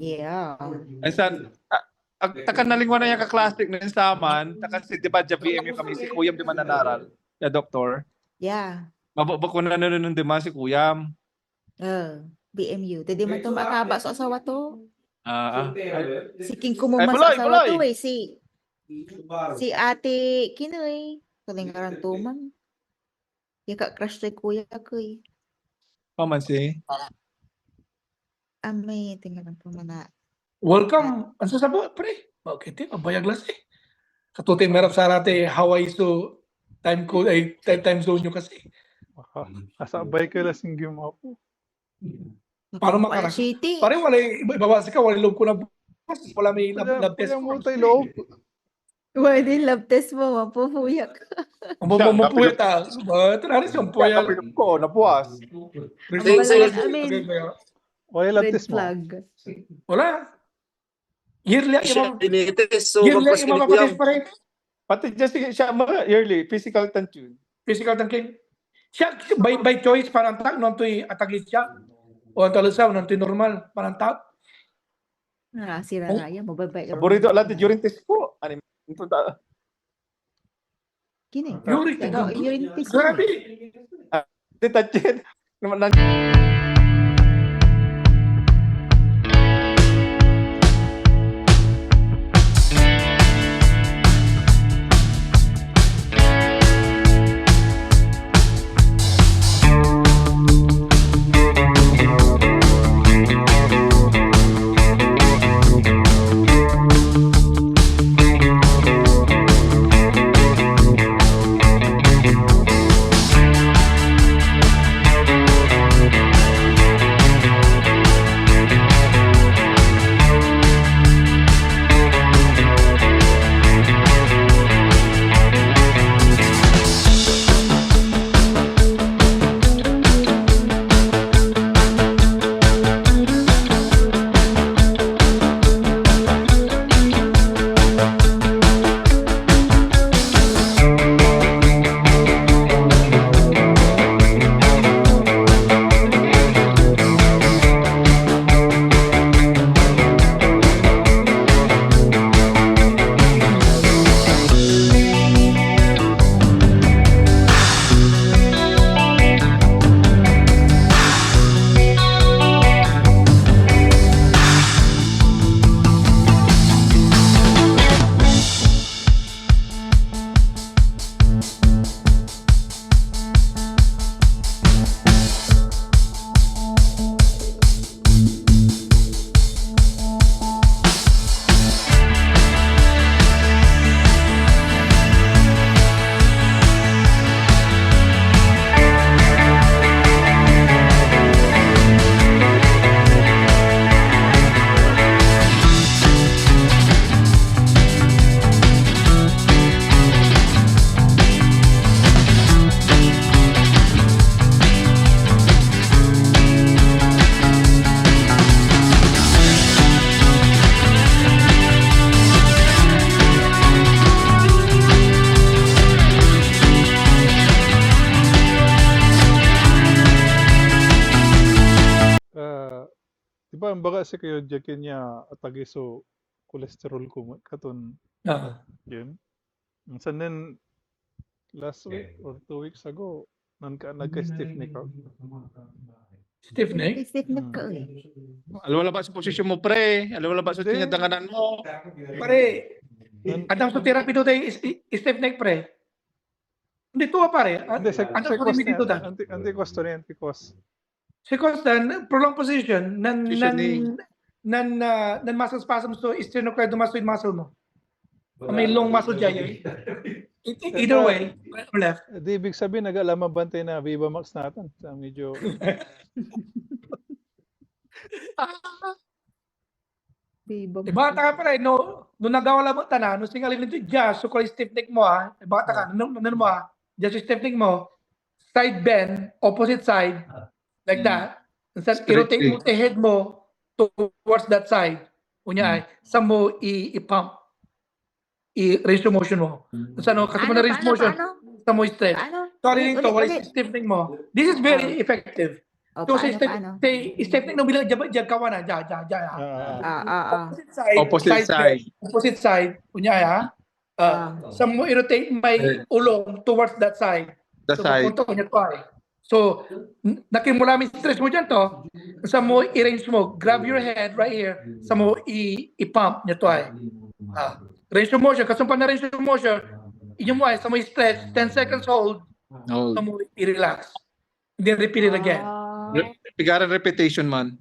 Yeah. Ay san takan nalingwan na yung kaklasik na saman, takan si di ba dya BMU kami si Kuyam di mananaral, ya doktor. Yeah. Mababako na nun di man si Kuyam. BMU. Tadi man to makaba sa asawa to. Siking Ay, kumuman buloy, sa asawa buloy. to eh. Si ate Kinoy. Kalingaran to man. Yung ka-crush kay kuya ko eh. Paman si. May tingnan po na. Welcome. Ang sasabo, pre. Bakit eh? Bayag lang eh. Katutin merap sa rate, Hawaii so time code ay time zone nyo kasi. Asabay ka lasing mo po. Para Wala makaras. city. Pare wala ibabasa ka, wala loob ko na bukas. Wala may lab test. Kaya mo tayo loob. Wala din love test mo. Mapupuyak. Ang bumupuyat ah. Tunari siyang puya. Kapilip ko, napuas. Wala lang Red test mo. flag. Wala. Yearly Siya yung tinitis. So, yearly magpas yung mga patest pa rin. Pati just siya mga yearly physical tension. Physical tanking. Siya, by choice, parang tak, nung to'y atagit siya. O ang talasaw, nung to'y normal, parang tak. Sira raya. Mababay. Paborito lang during test ko. Ano ito ta? Kini. Yuri, Urine test. grabe. Detatched. Naman Di ba ang baga sa kayo jakin niya atagi so cholesterol ko katon yun. Minsan din last week or 2 weeks ago nagka-stiff neck ako. Stiff neck? Stiff neck ka eh. Alam wala ba sa posisyon mo pre? Alam wala ba sa tinadanganan mo? Pare, adang sa therapy to tayo stiff neck pre. Hindi to pare. Hindi, sa Adang sa limit dito ta. anti-cost to rin, anti-cost. Because then, prolonged position, Positioning. nan muscle spasms to sternocleidomastoid muscle mo. May long muscle dyan yun. Either way, right or left. Di ibig sabihin nag-alam bantay na Viva Max natin. Sa medyo Bata ka pa rin, no nagawala mo tanan, no singalin nito dyan, so called stiff neck mo ha, bata ka, ano mo ha, just stiff neck mo, side bend, opposite side, like that. Instead, i-rotate mo the head mo towards that side. Unya ay, saan mo i-pump, i-range of motion mo. Saan mo, kasi mo na range motion, saan mo i-stretch. So, alin ito, what is stiff neck mo? This is very effective. O, So, sa paano? step technique, bilang dyan kawan na, dyan. Opposite side. Opposite side, kunya ya. Sa mo i-rotate may ulong towards that side. The So, side. pupunta ko niya to ay. So, nakimula may stress mo dyan to. Sa mo i-range mo, grab your head right here. Sa mo i-pump niya to ay. Range of motion, kasumpa na range of motion, inyo mo ay, sa mo i-stretch, 10 seconds hold, Oh. sa mo i-relax. Then repeat it again. Pigaran repetition man.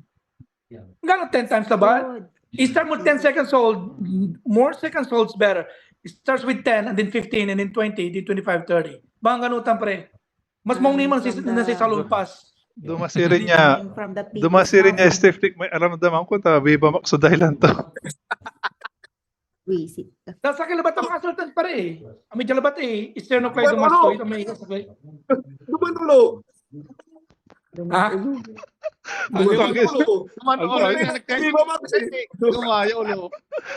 Gano'n 10 times na ba? I-start mo 10 seconds hold, more seconds holds better. It starts with 10, and then 15, and then 20, then 25, 30. Bang ganutan pre. Mas mong naman si salumpas. Dumasirin niya. Dumasirin niya stiff neck. May aramdaman ko ta Viva Max so dahilan to. Wisit ka. Sa kilabat ang mga sultan pare eh. Ami jalabat eh. Sternocleidomastoid. Ami kasagay. Dumanulo. Ha? Ang tagis.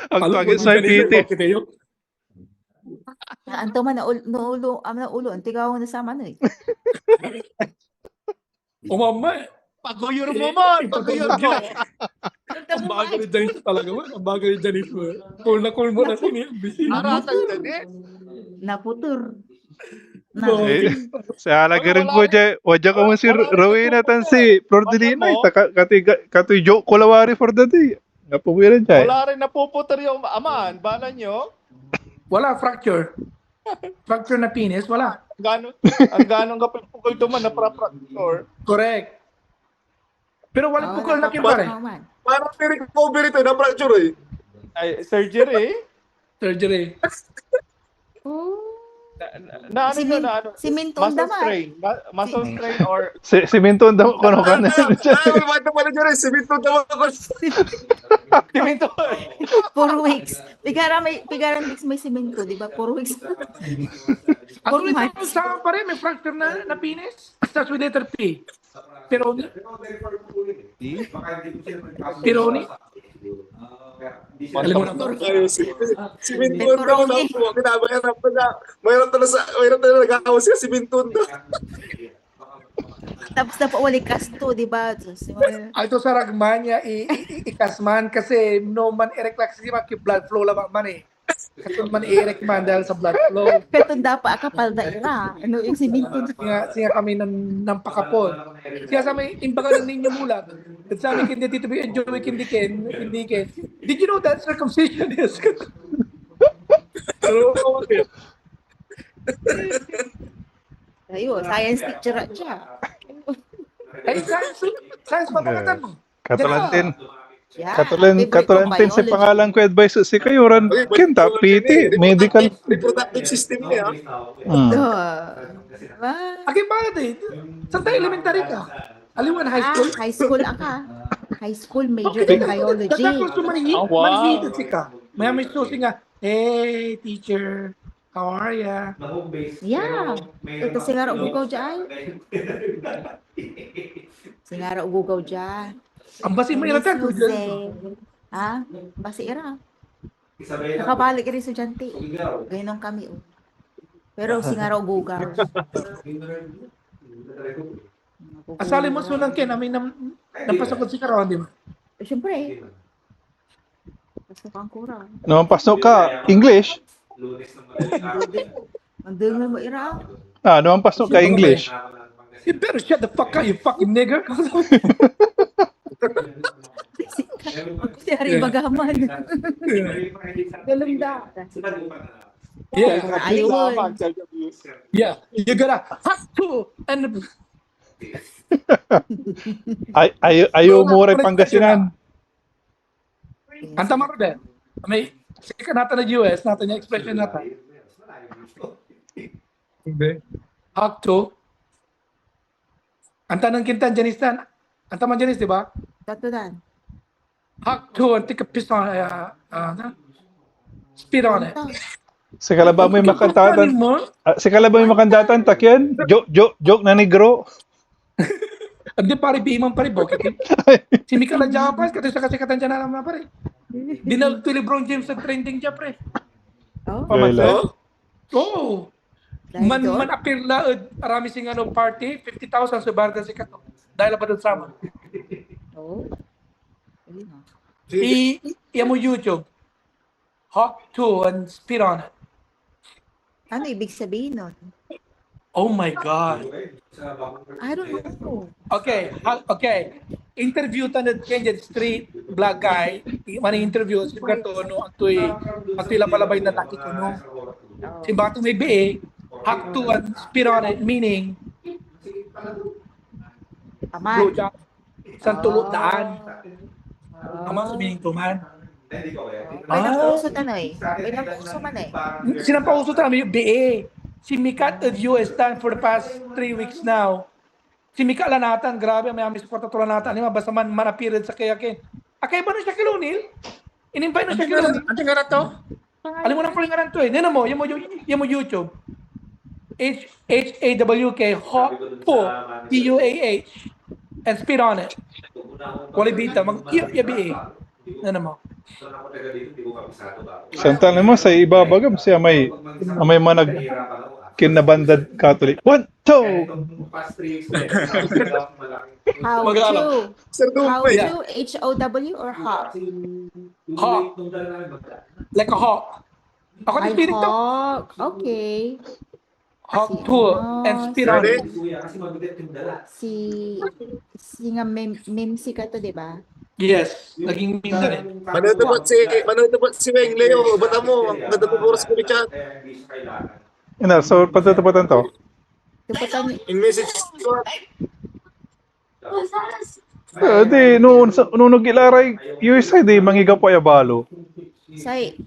Ang tagis sa PT. Anto man na ulo, ang tigaw na sa mano eh. O mama. Paguyur mo man. Paguyur mo. Ang bagal ni Janice talaga mo. Ang bagal ni Janice mo. Call na call mo na sini. Busy. Aratan ka din. Naputur. Sa alaga rin ko dyan. Wadya ka mo si Rowena tan si Flordelina. Katoy joke kulawari for the day. Napuwiran dyan. Wala rin napuputar yung aman. Bala nyo. Wala fracture. Fracture na penis, wala. Ang ganong kapag ito man na fracture. Correct. Pero wala pukol na pare. Parang recovery ito, na-fracture eh. Ay, surgery. Surgery. Na ano? Siminto Muscle naman. strain. Muscle strain or Siminto ang damo ko no ka na. Mata pala dyan eh, simito naman ako. siminto. 4 weeks. Pigaran weeks may siminto, di ba? 4 weeks. Ako rin sa pare, may fracture na penis. Starts with letter P. Pironi. Pironi. Alam mo na. Simintuan ka mo lang po. Kinabayaran pa na. Mayroon na nag-awas ka, simintuan na. Tapos na walikas to, di ba? Ito sa ragmanya, ikasman kasi no man i-relax si blood flow lang man eh. Kasi man i-erect man dahil sa blood flow. Katong dapa kapal na ira. Ano yung siminto? Siya kami ng pakapon. Siya sa may imbaga ng ninyo mulat. At sa amin hindi tito enjoy hindi ken. Did you know that circumcision is? Ayo, science teacher siya. Ay, science mapagatan mo. Katulantin. Yeah, Katulantin sa pangalan ko advice si Kayuran. Kinta, PT, medical. Reproductive system niya. Akin ba natin? Saan tayo elementary ka? Aliwan, high school? High school aka. High school major in biology. Tapos manhid ka. May susi nga, hey, teacher, how are ya? Yeah. Ito singara ugugaw dyan. Singara ugugaw dyan. Ang basi mo ilatan. Ha? Basi ira. Nakabalik rin estudyante. Gayon kami. Pero singara ugugaw. Asali mo sunang ken, amin napasakot si Karawan, di ba? Siyempre. Pasok ang kurang. Naman pasok ka, English. Ang dungan mo ira. Naman pasok ka, English. You better shut the fuck up, you fucking nigger. Si Hari Bagaman. Galunda. Yeah. Ayun. Yeah. You gotta have to and Ayaw mo rin Pangasinan. ang tama ko din. May sika natin na US, natin yung expression natin. Have to. Ang tanong kintan, Janistan. Ang tama, Janis, di ba? Tatudan. Have to and take a piss on speed on it. Sa kalaba mo yung makantatan. Sa kalaba mo yung makantatan, takyan. Joke na negro. Hindi pare, biman pare, bokit. Si Mika na Japan, kasi dyan na naman pare. Dinal to LeBron James sa trending dyan, pre. Oh. Oh. Man appear laod, arami sing party, 50,000 sa barda si Kato. Dahil pa sa mo. Oh. Ayun na. Iyan mo YouTube. Hawk 2 and spit on it. Ano ibig sabihin nun? Oh my God. I don't know. Okay. Interview tanad Kenyan street black guy. Mani interview si Gato no atoy lapalabay na laki ko no. Si Bato may be hak to and spit on it meaning Aman. blowjob sa tulot daan. Ama sa meaning to man. May napuso na no eh. May napuso man eh. Sinampauso ta may be. Si Mikat of US stand for the past 3 weeks now. Si Mika Lanatan, grabe, may amis ko Lanatan. Basta man appeared sa kayakin. Akay ba na siya kilunil? Inimbay na siya kilunil. Ante nga na to? Alam mo na palingaran to eh. Nino mo, yung mo YouTube. HAWK, Hawk po, TUAH, and spit on it. Walibita, mag-iabi eh. Nino mo. Samtang mo sa ibabagam siya may manag kinabandad Catholic. 1, 2! How Mag-aalam. to? Sir How Dumpay. to? H-O-W or hawk? Hawk. Like a hawk. Ako na Ay, spirit to. hawk. Okay. Hawk to and spit on it. Si nga memsi ka to, di ba? Yes, naging meme na rin. Manutubot si Weng Leo. Bata mo, nagtutubot sa chat. Ina, so patutupatan to. Tupatan niyo. In message ko. Di, nung nagilaray, USA, di, mangigaw po yabalo. Say,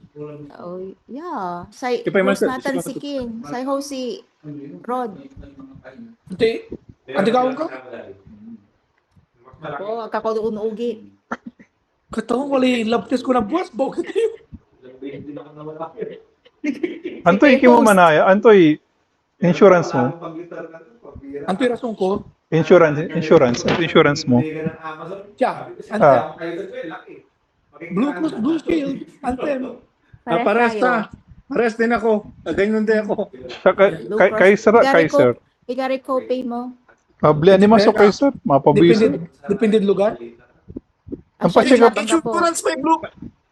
oh, yeah. Say, Ipay man host sa- natin si King. Say, host si Rod. Hindi, ang gawin ko? Oo, kakaunuugi. Katong wali love test ko na buwas, bakit yun? Antoy, iki mo manaya, Antoy, insurance mo. Ang pirasong ko, Insurance mo. siya, Ah. Blue Cross Blue Shield, Anthem. Pares ta. Pares din ako. Ganyan din ako. Siya, Kaiser. Igari copay mo. Blian ni maso Kaiser, mapabisi. Dependent lugar. Ang pa-check up.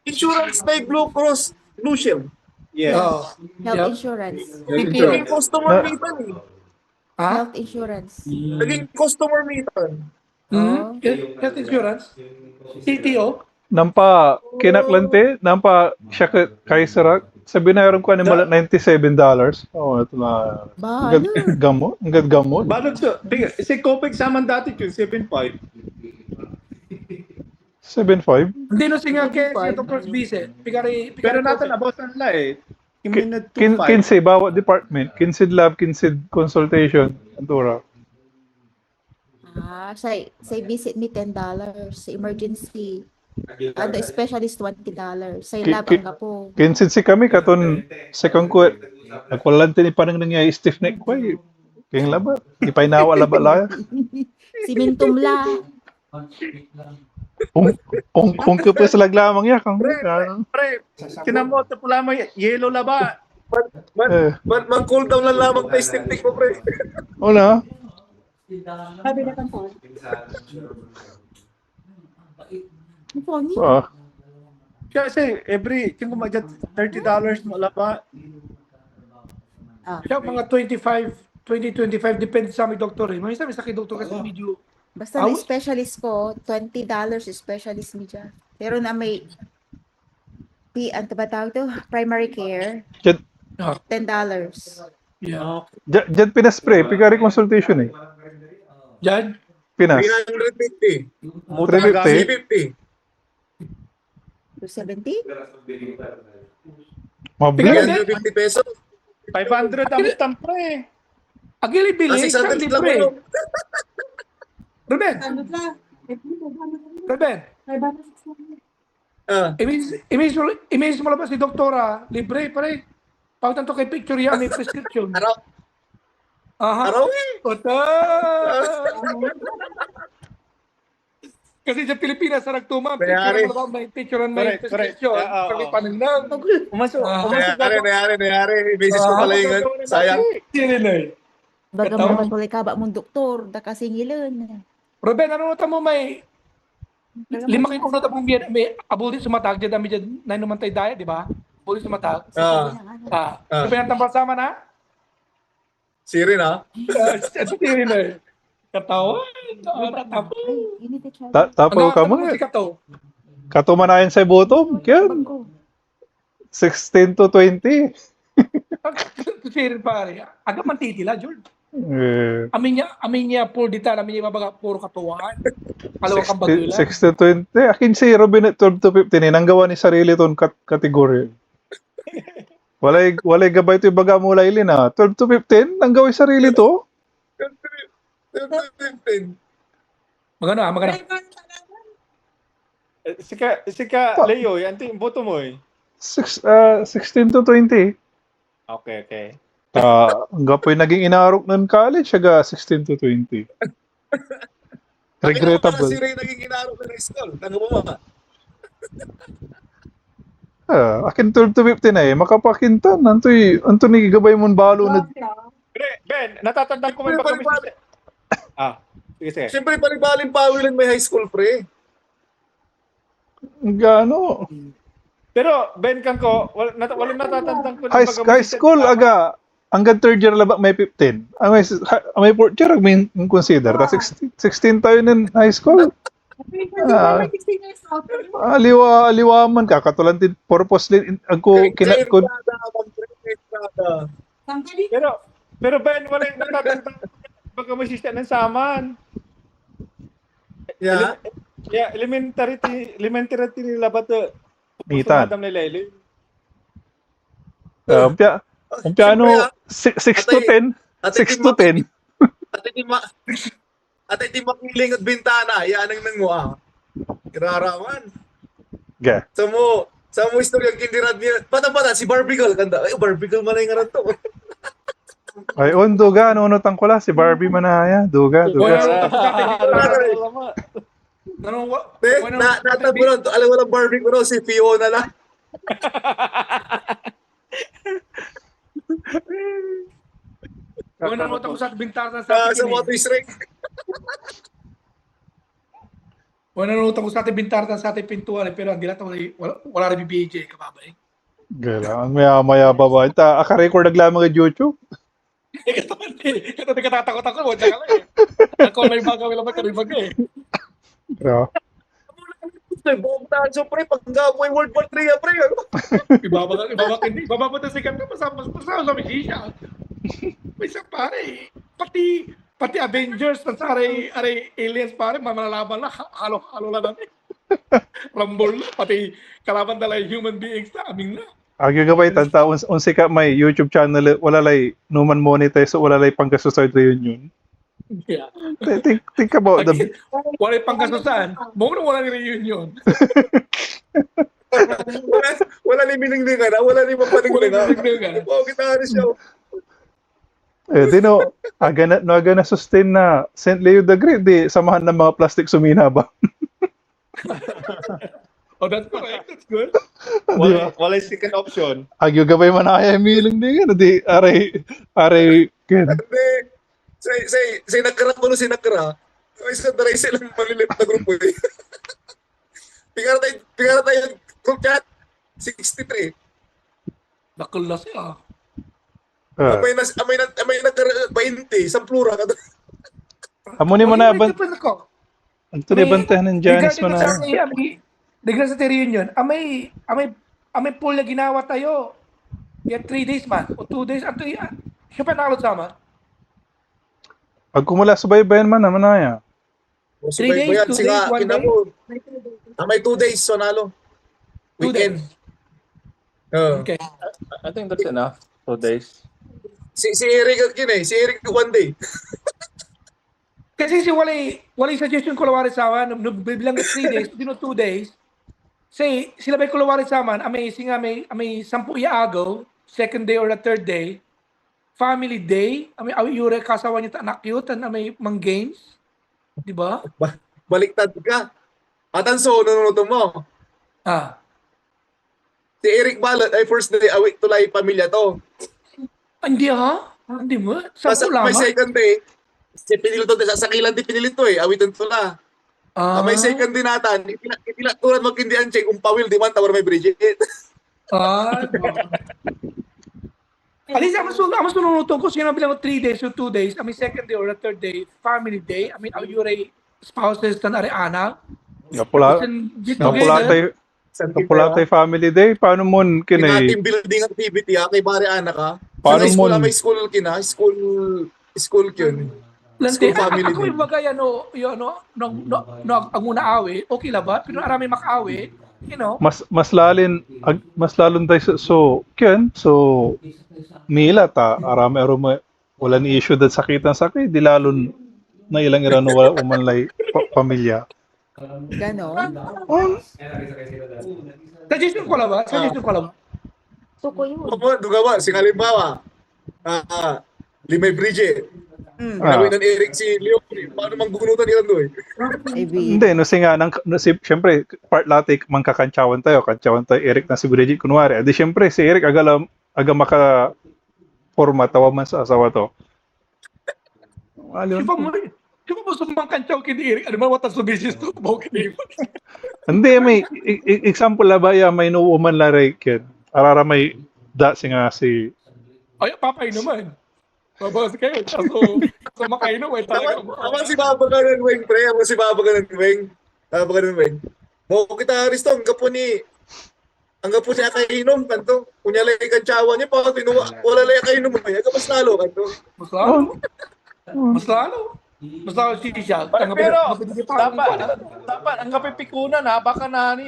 Insurance by Blue Cross Blue Shield. Yes. Oh. Health Yep. insurance. PPO. Naging customer meetan eh. Ha? Health insurance. Naging customer meetan. Hmm? Health insurance? CTO? Nampa kinaklante, nampa siya Kaiser. Sabi na rin ko ano mala $97. Oh, ito na. Ba, ano? Gamot. Balog to. Si Kopek saman dati yun, 7.5. 7.5. Hindi no singa kay si Dr. Bise. Pero natin abasan la eh. Minute to 5. Kinse bawat department, kinsid lab, kinsid consultation, antura. Say visit me $10. Sa emergency. Ano, specialist $20. Say lab ang kapo. Kinsid si kami katon second ko nagwalante ni parang nangyay stiff neck ko. King laba, ipay nawa laba la. Si Mintum la. Kung ka pa sa laglamang ya kang Pre, kinamoto pula mo yellow laba. Mag-cool down lang lamang na stick mo, pre. wala. Sabi na kang po. Funny. Kasi every kung kumadyan $30 mo laba. Siya mga 20-25 depende sa aming doktor eh. May sabi sa akin doktor kasi medyo Basta na specialist ko, $20 specialist mi dyan. Pero na may ano ba tawag to? Primary care, $10. yeah. Diyan pinaspray, pigari consultation eh. Diyan? Pinas. 350. 350. 270? Mabili. 350 pesos. 500 ang tampre. Agili bili, Kasi siya 600 lang libre. mo. Ruben, image mo lang si doktora, libre pare. Pag tanto kay picture yan, may prescription. Araw. Aha. Araw. Ota! Kasi sa Pilipinas, sa nagtuma, picture mo lang may picture and may Correct, prescription. correct. Oo. Pag panang Umaso. Nangyari. Ibesis ko pala yung sayang. Sino na eh? Baga mo naman tuloy ka ba mong doktor, da kasingilan. Ruben, ano nota mo may lima kang nota mong may abulin sumatag dyan dami dyan na numantay daya, di ba? Abulin sumatag. Ah. Ruben, ang sama na? Siri na. Ito tiri na eh. Katawan. Tapo. Tapo ka mo. Si Kato. Katumanayan sa bottom. Yan. 16 to 20. Tiri pare. Aga man titila, George. Eh, Amin niya full detail, amin niya babaga puro katuwaan. Kalawang kang bagyo 16 lang. 16 to 20. Akin si Robin at 12 to 15. Nanggawa ni sarili ton kategorya. Walay gabay to ibaga mo lailin ha. 12 to 15. Nanggawa yung sarili to. 15. Magana. Sika Leo, yan yung boto mo eh. 16 to 20. Okay. Ang gapoy naging inarok ng college, siya 16 to 20. Regrettable. Siri naging inarok na school. Tango mo ba? Akin 12 to 15 na eh. Makapakintan. Antoy ni gabay mong balo na. Ben, natatandaan ko may Siyempre, pagkamisip. Sige. Siyempre, palibalin pawilan may high school, pre. Gano. Pero Ben Kangko, walang natatandaan ko. High school, aga. Hanggang third year labak may 15. May fourth year, may consider. Tapos 16 tayo ng high school. Aliwa man ka. Katulan din, purpose din. Ako, Pero Ben, walang natatandaan ko pagkamisip ng saman. Yeah. Elementary nila ba ito? Mitan. Madam nila Eli. Ang piano, 6 to 10. 6 to 10. At iti makiling at bintana, yan ang nangwa. Iraraman. Okay. Sa mo istorya ang kindirad niya. Pata, si Barbie Girl, kanda. Ay, Barbie Girl man ay nga to. Ay, duga. Ano tangkula? Si Barbie manaya. Duga. Natabo lang. Alam mo lang Barbie ko si Fiona lang. Kung nanonood ako sa bintana sa Sa Moto Shrek. Kung nanonood ako sa ating bintana sa ating pintuan, pero ang dilat wala rin BBJ, kababay. Gala, maya ba? Aka-record naglamang ng YouTube. Ito katatakot ako, wala ka lang eh. Ako may baga, wala magkaribag eh. Bro. Buong tanso, pre. Paggaboy World War 3, pre. Ibababa si Kanta, pasama sa Misisha. May isa pare, pati Avengers, sa aray aliens pare, malalaban na, halo na natin. Rumble na, pati kalaban na lang human beings na, aming na. Agyo gabay, tanta, unsi ka may YouTube channel, wala lay, numan monetize, so wala lay pangkasusoid reunion. Yeah. Think about the... Wala yung pangkasusan. Wala ni reunion. Wala ni miningningan, wala ni mapaningningan. Oo, kita rin siya. Dino, aga na sustain na St. Leo the Great, di samahan ng mga plastic sumina ba? Oh, that's correct. That's good. Wala second option. Agyo gabay manaya miling di nga, di aray, ken. Say nakara ko si nakara. Ay sa daray silang malilit na grupo eh. Pigara tayo group chat 63. Nakula siya. Amay nakara 20 sa plura ka. Amo ni mo na ban. Ako. Anto ni bantahan ng Janice mo na. Digla sa reunion, amay pool na ginawa tayo. Yan 3 days man, o 2 days. Ato yan. Siya pa nakalot sama. Pag kumula subaybayan man naman na 3 days, 2 days, 1 day. May 2 days, sonalo. 2 Weekend. Okay. I think that's enough. 2 days. Si Eric yun eh. Si Eric 1 day. Kasi si walay suggestion kulawari sa aman, bilang 3 days, dino 2 days. Say, sila may kulawari sa aman, amazing may 10 iaagaw, second day or the third day. Family day, yure kasawa niya anak cute, may mang games. Di ba? Baliktad ka. Atanso, nanonood mo. Si Eric Balot ay first day awit tulay pamilya to. Hindi ha? Hindi mo? Sa Tapos ulama? may second day, Si pinilit to, sa sakilan di pinilit to eh. Awitan to na. May second din natan. Itila tulad magkindian check umpawil di man tawar may Bridget. Alis, ang sununutong ko, sino bilang 3 days or 2 days, second day or the third day, family day, are you spouses tan ari anak? Napula tayo family day. Paano mo kinay? Team building activity ha, kay bari anak ha. Paano mo? May school kina, school yun. Lante, family ako day. yung bagay, ang una awi, okay lang ba? Pero arami makaawi, Mas lalon tayo so Mila ta arami wala ni issue dat sakit di lalon na ilang irano wala umanlay pamilya. Ganon. Suggestion ko lang ba? Suko yun. Dugawa, si halimbawa, Limay Bridget. Nawin ng Eric si Leo. Paano manggunutan ilan doon? Hindi, siyempre, part latik, kantsawan tayo Eric na si Bridget, kunwari. Adi siyempre, si Eric aga maka-forma, tawa man sa asawa to. Di ba mo sumangkantsaw kini Eric? Ano ba watas sa business to? Hindi, may example la ba, may no woman la Eric, arara may singa si... Ay, papay naman. Babas kayo, so makainom eh talaga. Ama si Baba ka ng Weng, pre. Ama si Baba ka ng Weng. Mo kita Aristo, ang gapo ni akainom kanto. Kunya lay kantsawa niya pa tinuwa. Wala lay akainom mo. Aga mas lalo kanto. Mas lalo si siya. Pero dapat ang kapipikunan ha, baka nani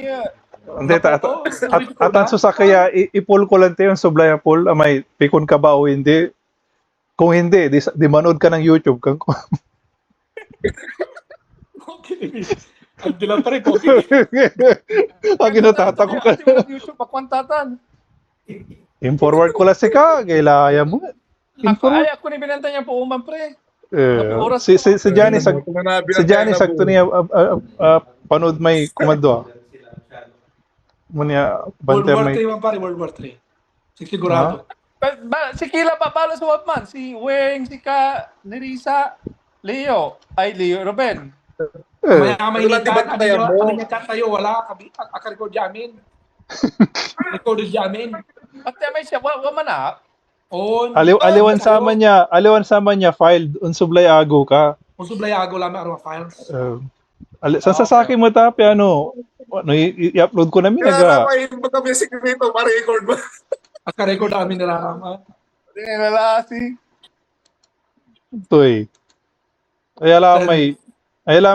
Hindi, atan susakaya, ipul ko lang tayo yung sublaya pool, may pikon ka ba o hindi? Kung hindi, di manood ka ng YouTube. Okay. Ang dilang pa rin po. Ang ginatata ko ka. YouTube pakwantatan. In-forward ko lang si ka, kailaya mo. Ako ni binanta niya po uman pre. Si Johnny sakto niya panood may komando. Munya bantay may World War 3. Sigurado. Si Kila pa palo sa Wapman, si Weng, si Ka, Nerissa, Leo, Ruben. May tayo, wala, akarecord jamin. Record jamin. At may siya, wala na. Aliwan sama niya, filed, unsublay ago ka. Unsublay ago lang ang files. Sa sasaki mo tapi i-upload ko namin Kaya pagka may secreto, ma-record ba? Akarecord namin nilalaman. Hindi lalasi. Ito eh. Ayala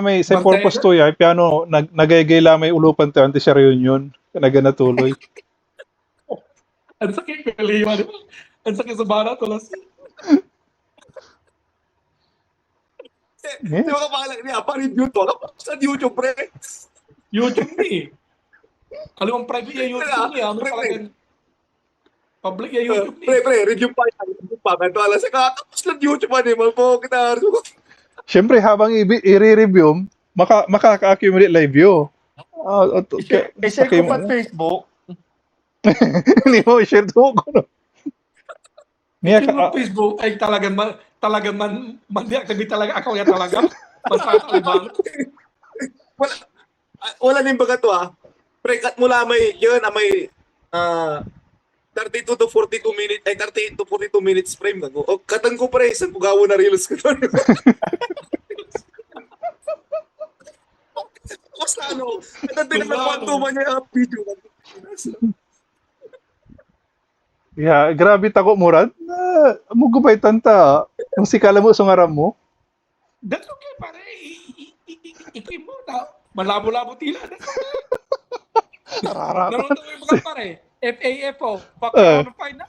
may sa purpose to ay piano nagayagay may ulupan tayo anti sa reunion. Kanaga natuloy. Ang sakit kaliwa, di ba? Ang sakit sa barat, wala siya. Di ba kapalang niya, pa-review to? Sa YouTube, pre. YouTube ni. Kalimang private yung YouTube niya. Public yung YouTube ni. Pre, review pa yan. Ito alam sa kakapos lang YouTube pa ni Malpo. Kita. Siyempre, habang i-review, makaka-accumulate live view. I-share ko pa Facebook. Hindi mo, i-share to ko. No? Facebook ay talagang mandiyak sabi talaga ako ya talaga. Basta talibang. Wala ning baga to Pre, cut mo lang may 32 to 42 minutes, 38 to 42 minutes frame gago. O katang ko pre, sa pugawo na reels ko to. Basta din naman man niya video. Yeah, grabe tako murad. Mugubay tanta. Ang sikala mo sa ngaram mo. That's okay pare. Ikay mo na. Malabo-labo tila. Naroon mo yung pare. FAFO. Final.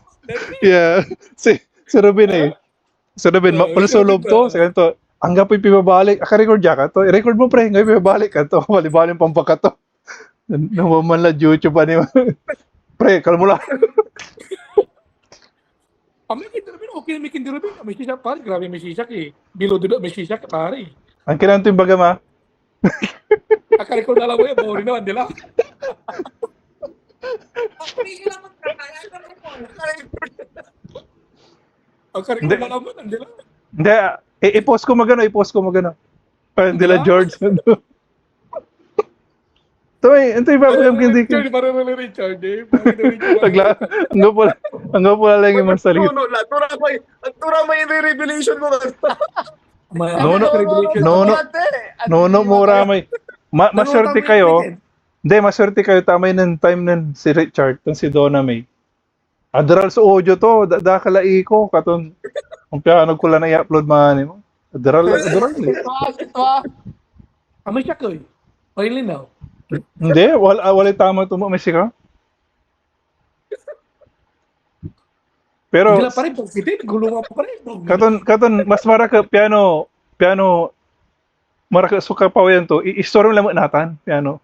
Yeah. Si Robin Si Robin, pulsulob to. Sa ganito. Ang gapoy pibabalik. Aka-record ya ka to. I-record mo pre. Ngayon pibabalik ka to. Balibalin pampaka to. Nawaman la YouTube pa niya. Pre, kalmo lang. May kindirabin, okay may kindirabin. May sisak pare, grabe may sisak eh. Bilo doon may sisak pare. Ang kinanto yung baga ma? Akarecord na lang mo yan, boring naman, di lang. Akarecord na lang mo, di lang. Hindi, I-post ko magano. Parang Dila Diba? George. Ito yung babagam hindi ko. Richard, parang wala Richard eh. Bakit na Richard? Hanggang pala lang yung masalit. Tura may revelation mo. No, mura may. Maswerte kayo. Hindi, maswerte kayo. Tama yun ng time ng si Richard, ng si Donna May. Adral sa audio to. Dakalai ko. Katon, kung piano ko lang na i-upload man mo. Adral. May siya ko eh. May linaw. Hindi, wala tama ito mo. May sika. Pero, Hindi pa rin. Hindi, gulungan pa rin. katon, mas maraka piano, maraka suka pa yan to. I-store mo lang natin, piano.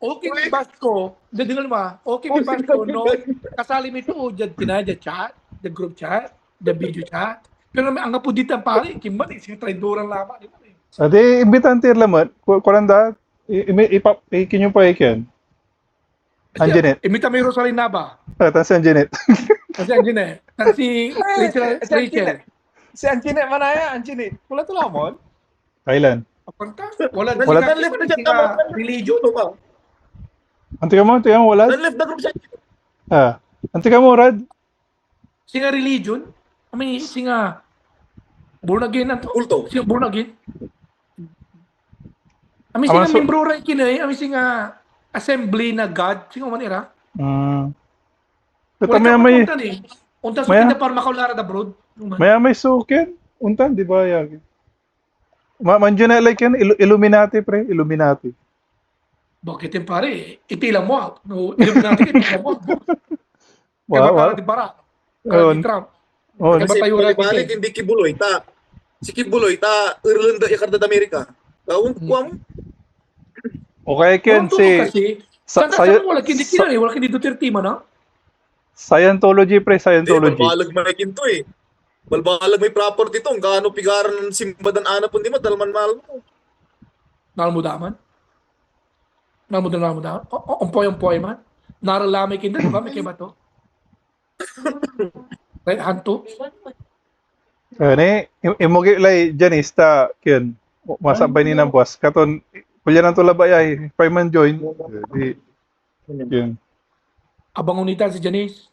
Okay may Basco. Dadingal mo, okay may Basco, no? Kasali mo ito, dyan tinadya chat, the group chat, the video chat. Pero may ang apuditan pare, kimba, isang traidoran lamang. Ade, imbitante lamat. Kuranda, ikinyong pa ikin. Anjanet. Imita may Rosalina ba? Tan si Anjanet. Kasi Anjanet. Si Rachel. Si Anjinet manaya, Anjinet. Wala to lamon. Kailan? Wala. Nanlift na siya Religion. Antika mo, wala? Nanlift na group siya. Antika mo, Rad? Singa religion? Singa born again na to. Kulto. Singa born again. Ama, Singa so- membro rin kinay. Singa assembly na God. Singa manira. Ito may Unta sa Maya- kita para makaulara da broad. may sukin. Untan, di ba? Yagi? Mandiyo na like yan, Illuminati, pre. Illuminati. Bakit yung pare? Itila mo. No, natin itila mo. Kaya Wow. para di bara. Yun. Kaya di Trump. Oh, Kasi- Kasi Batayo natin balik hindi Kibuloy ta. Si Kibuloy ta Ireland ya karta da Amerika. Tawon ko mo. okay, Ken, si Saan wala kindi kinay? Wala kindi Duterte man ha? Scientology, pre. Scientology. Balbalag may kinto eh. Balbalag may property to. Gaano pigaran ng simbadan ana pun di madalman mahal mo. Nalmudaman? Nalmudaman? Umpoy man? Naralamay kinda, di ba? May kaya ba to? Right, hanto? Imugi lay Janice ta, Ken. Masabay ni ng boss. Katon, kulya ng tulabay ay, payman join. Yun. Abang unita si Janice.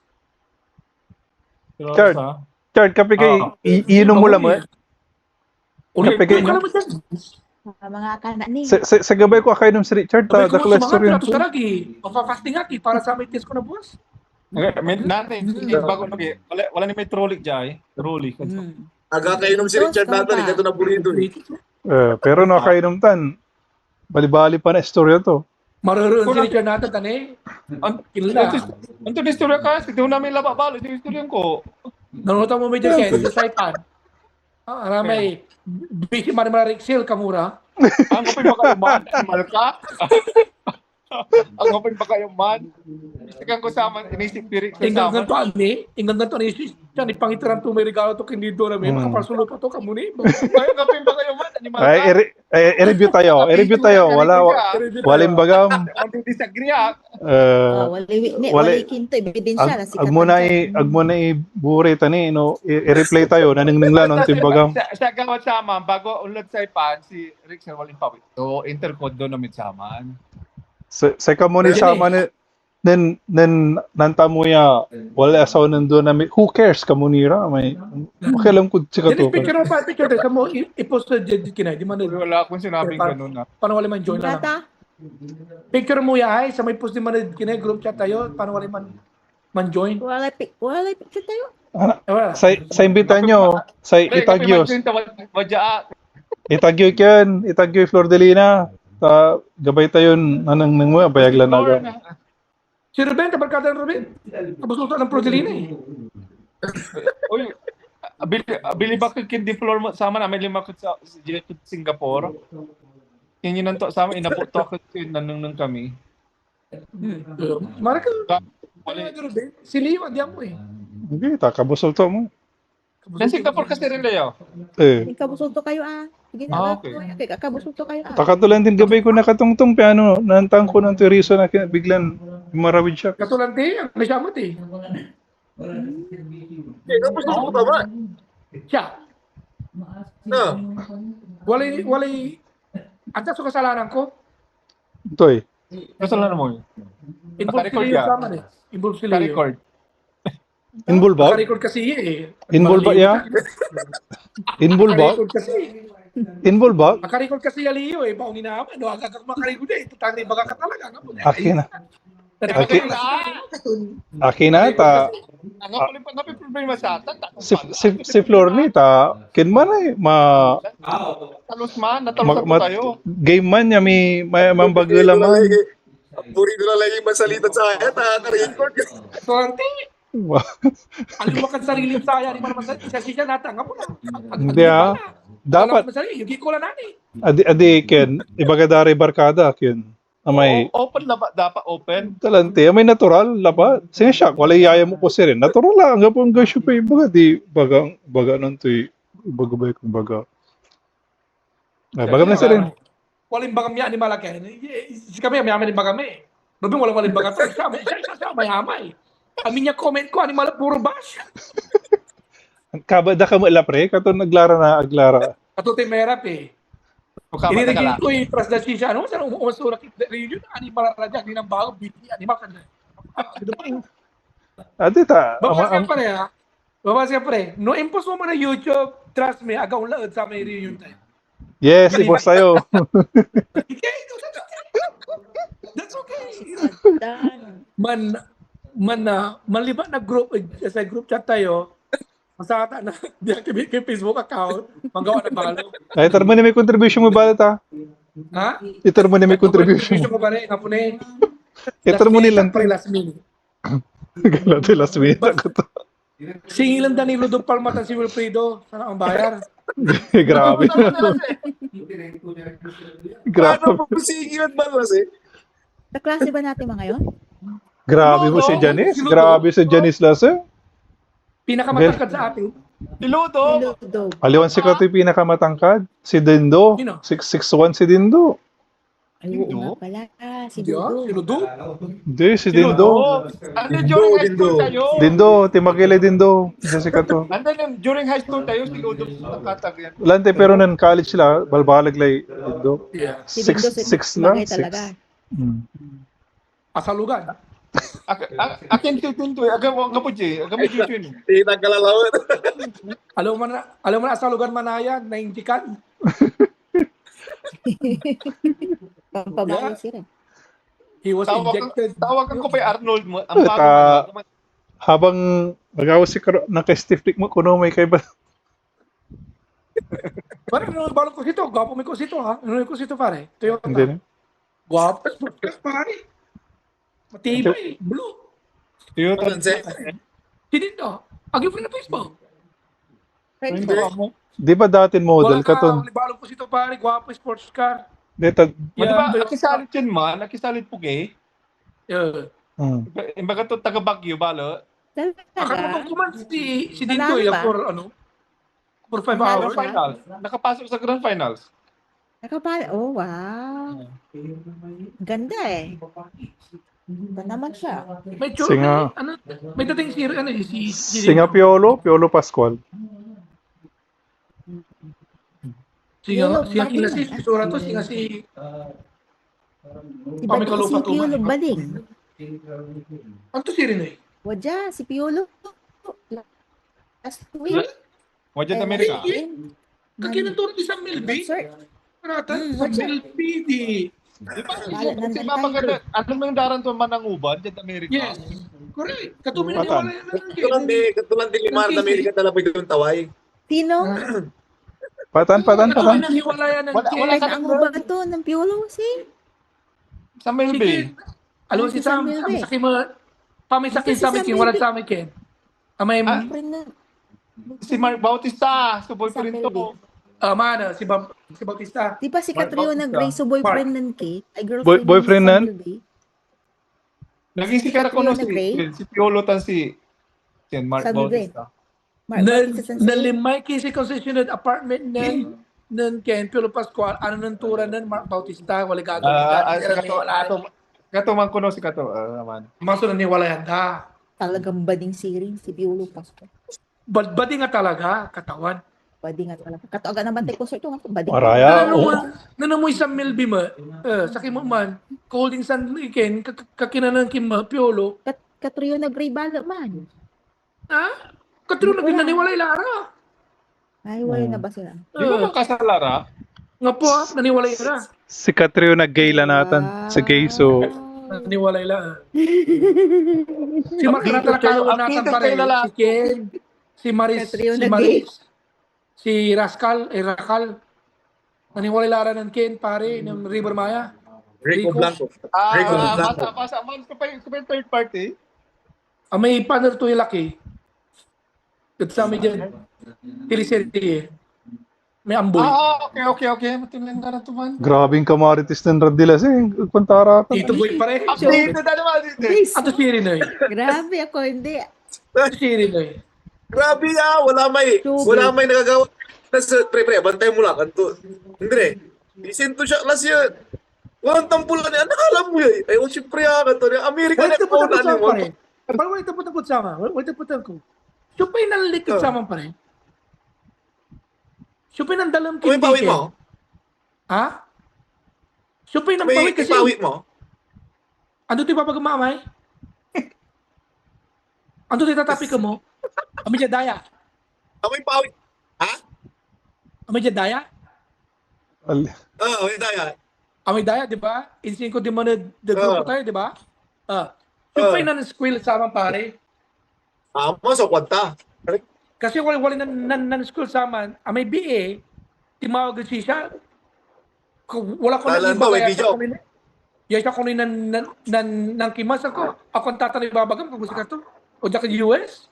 Chard, kapi kay, iinom mo lang mo. Ulit, Kapigay ka niyo. naman dyan. Mga kana ni. Sa gabay ko akay nung si Richard, Sabi ko, dakla story sumahat yun. na to saragi. Mapapasting aki para sa may test ko na buwas. Natin, bago lagi. Wala ni may trolley dyan. Trolley. Aga kayo nung si Richard natin, ikaw na burrito eh. Pero nakainom tan, bali-bali pa na istorya to. Maroon si Richard natin, tani. Kilala. Anto ni istorya ka, ito namin lababalo. Ito istorya ko. Nanonood mo medyo kayo, sa Saipan. Aramay, busy man Rixel, kamura. Ang kapin ba kayo man? Animal ka? Ang kapin ba kayo man? Istikan ko sama, inisip pirik sa Inggang sama. ganito ani, inggang ganito ani, siya ni pangitaran to may regalo to kindi do namin, makapasulo pa to kamuni. Ang kapin ba kayo man? Animal ka? I-review tayo. Waling bagam. Ang disagree ha? Wali kinto ebidensya na Ag mo na i-bure tani, no? I-replay tayo, naningning non timbagam. Sa gawat sama, bago ulad sa ipan, si Rick Waling Pawit. So, intercode doon namin saman. Sa kamo ni sama ni nanta mo ya wala asaw nandoon namin. Who cares kamo nira? May makialam ko si Jadi kato. picture mo pa, picture tayo, sa mo, i-post sa Jedit kinay, di man Wala akong sinabing ganun na. paano wala man join na lang. Data. Picture mo ya ay, sa may post di man kinay, group chat tayo, paano wala man join. Wala picture tayo. Wala. Sa imbitan nyo, sa Itagyos. Itagyo yan, Itagyo Flordelina. Gabay tayo nanang mo, bayag lang naga. Si Ruben, tabarkada ng Ruben. Tapos luto ng Progelina eh. Uy, bili ba ko kindi floor mo sama na may lima ko sa Singapore. Yan yun nanto sama inaputo ako nanung kami. Mara ka. Wala ka Ruben. Si Leo, andiyan mo eh. Hindi, takabusol to mo. Sa Singapore kasi rin Leo. Ikabusulto kayo Sige na. Okay. Ikabusulto kayo Takatulan din gabay ko nakatungtong piano, nantang ko ng tiriso na biglan marawid siya. Katulante, ang nasyamot eh. Tapos na po tama. Siya. Ah, Walay, ata sa kasalanan ko. Ito eh. Kasalanan mo yun. Involved Naka-record sila yan. yung sama eh. Involved sila yun. Ka-record. Involved ba? Naka-record kasi eh. Involved ba ya? Involved ba? Naka-record kasi. Involved ba? Naka-record kasi yung Leo eh. Baong inaman. No, agak maka-record eh. Tatangin baga ka talaga. Akin na. Okay. Akin na ta. Ang nga problema sa atin. Si Flor ni ta. Kin man eh. Talos man. Natalos na po tayo. Game man niya may mambagula man. Purito na lang yung masalita sa akin. Naka-record. Sorte. Aliwakan sarili saaya. Di man naman siya natanga mo na. Hindi ah. Dapat. Yung giko lang nani. Adi Ken. Ibaga dari barkada Ken. Amay. Open na ba? Dapat open. Talante, may natural laba. Sige siya, wala yaya mo ko siya rin. Natural lang, hanggang po ang gasyo pa yung baga, di baga nantoy, baga ba yung baga. Ay, baga na siya rin. Walang bagam niya ni malaki. Si kami, may amin bagam eh. Sabi walang bagam to. Siya, may-amay. Amin niya comment ko, ani malap puro bash. Kabada ka mo ilapre, kato naglara na aglara. Katutin merap eh. Inirigin ko yung pras na siya. Ano? Saan umasura kita reunion? Ani malarajak, hindi nang bago, biti, ani makan na. Adi ta, Babas ka pare ha? Babas ka pare. No impose mo na YouTube, trust me, agaw laod sa may reunion tayo. yes, ibos tayo. Okay, that's okay. Maliban na group, sa group chat tayo, masata na deactivate yung Facebook account, magawa ng balo. Ay, tar mo na may contribution mo ba ta? Ha? Itar mo na may contribution mo. ko pare, nga po na eh. Itar mo nilang. Pare last minute. Galati last minute ako to. Singilan Danilo do Palmatan si Wilfredo. Sana ang bayar. Grabe. Grabe. Paano po sigilan ba kasi? Kaklase ba natin mga ngayon? Grabe mo si Janice. Grabe si Janice Lase. Pinakamatangkad sa atin. Iludo. Ludo. Aliwan si Kato yung pinakamatangkad. Si Dindo. Sino? 6'1 si Dindo. Ay, oo nga pala. Si Di ba? Dudo. Sinudo? Hindi, si Dindo. Ano during high school tayo? Dindo, Timagile Dindo. Isa si Kato. During high school tayo, si Ludo nakatag yan. Lante, pero nan college sila, balbalag lay Dindo. Yeah. Si Dindo, 6 lang. bagay talaga. 6. Asalugan. Akin tutunto eh. Agam mo Jay. Agam mo Jay. Hindi nagkalalawin. Alam mo na asalugan manayan, naindikan. Pampabayo siya. He was injected. Tawagan ko pa yung Arnold mo. Ang Ta- bago na. Habang magawa si Karo, naka-stiff pick mo, kuno may kay ba? Parang ano, balong ko sito. Gwapo may ko sito ha. Ano ko sito pare? Toyota. Hindi na. Gwapo. Pare. Matibay. Blue. Toyota. Hindi to. Agi pa na Facebook. Friend Hindi. ko. Di ba dating model Wala ka. katon? Balong ko sito pare. Gwapo sports car. Dito. Diba, nakisalit yun man. Nakisalit po gay. Yeah. Imbaga to taga Baguio, balo. Akala Talaga. ko man si Manalo Dindoy ba? for 5 Manalo hours. Grand finals. Nakapasok sa grand finals. Nakapala. Oh, wow. Ganda eh. Ganda naman siya. May Singa. ano, may dating si Singa Piolo Pascual. Singa Piolo, kila si Baling. Sura to, singa si Si Kami Baling, kalupa si Piolo tuman. Baling. ano to si Rinoy? Wadya, si Piolo. Last week. Wajan Amerika. Kakinan to rin sa Milby. Sir, Parata, sa Wadya. Milby di. Di ba? Bahala, Si nandun Mama tayo. Ganda, ano mo yung daran to man ng uban, dyan Amerika? Yes. Correct. Katumin na Patan. Katulan din lima na Amerika talaga yung taway. Sino? Patan. Katumin na hiwalayan ng Wala Kahit ang uba to ng Piolo, si Sa Melbourne. Alam si Sam, Milby. sakin mo, pamisakin Si sa amin, Sam king wala Milby. sa amin, Ken. Amay, friend na. Si Mark Bautista, sa boyfriend Sa to. mana, si Bautista. Di ba si Mark Catriona Bautista. Grace, so boyfriend nun Kate? Ay, girlfriend Boyfriend nun nun? sa Milby. Naging si Karakono Catriona Gray? si Piolo tan si Mark Sa Milby. Bautista. Mark Na Bautista Sanse. limay kasi concessioned apartment ng Ken Piolo Pascual, ano nang tura ng Mark Bautista, wala gagawin. Kato man kuno si Kato naman. Maso na niwala yan ta. Talagang bading siring si Piolo Pastor. Badbadi nga talaga, katawan. Bading nga talaga. Katawagan naman tayo concert to. Bading. Maraya. Nanamoy sa Milby mo, sa kimaman, holding san iken, kakinanan kima, piolo. Katriyo nag-gray bala man. Ha? Katulong na naniwalay lara. Ay, wala na ba sila? Di ba man kasalara? Nga po, naniwalay lara. Si Katrio nag-gayla natin sa gay, so Naniwalay lara. Si Mark natalakawan natin Kita pare. kayo lalaki. Si Ken, si Maris, Katrio si na Maris, si Rakal. Naniwalay lara ng Ken, pare, ng River Maya. Rico Rico. Blanco. Rico Blanco. Basa man ka pa yung third party. May partner to yung laki. Kasama dyan. Teleserye. May amboy. Okay. Matinan na to man. grabing kamaritis ng Radilas pantara. Dito boy pare. Update na naman dito. Please. Ato si Rinoy. Grabe ako, hindi. Ato si Rinoy. Grabe wala may nagagawa. Pre, bantay mo lang. Hindi isinto siya kasi walang tampulan niya. Nakalam mo yun. Ay, siyempre ka to. Amerika Wala na ito po po na pare. Parang wala ito po sama. Wala ito po ko. Supay na likod sama pare. Supay ng dalam Kung ipawit kintikin. mo, Ha? Supay ng may pawit kasi. ipawit mo, Ando ti papagamamay? Ando ti tatapi ka mo? Ami dya daya. may pawit. Ha? Ami dya daya? Oo, may daya. Ami daya, di ba? Insin ko di mo na grupo tayo, di ba? Supay na ng squill sama pare. Mo, so kwanta. Kasi wala nan school sama, may BA, timawag siya. Wala ko Talan ba, may video? Yes, ako ni nan kimas ako. Ako ang tatanay babagam kung gusto ka to. O dyan ka US.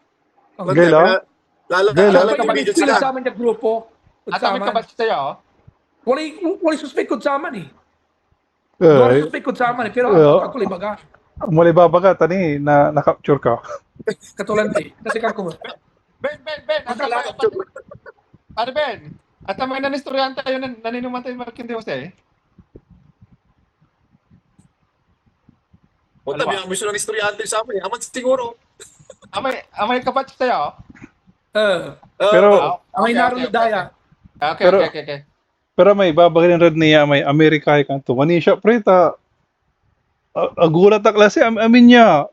Gayla? Lalo Kapag may video sila. sa amin yung grupo. At kami kabatch tayo. Wala suspect ko sa amin eh. Wala suspect ko sa amin eh. Pero ako libaga. Muli baba ka, tani, na-capture ka. Katulante. Kasi kako mo. Ben. Ano Ben? At may nanistoryan tayo naninuman tayo Marquinte Jose. O tabi ang misyon ng estudyante sa amin. Aman siguro. Amay kabatch tayo. Pero, May naroon daya. Okay. pero may babagin red niya, may Amerika ka to. Mani siya, preta, agulat ang klase, amin niya,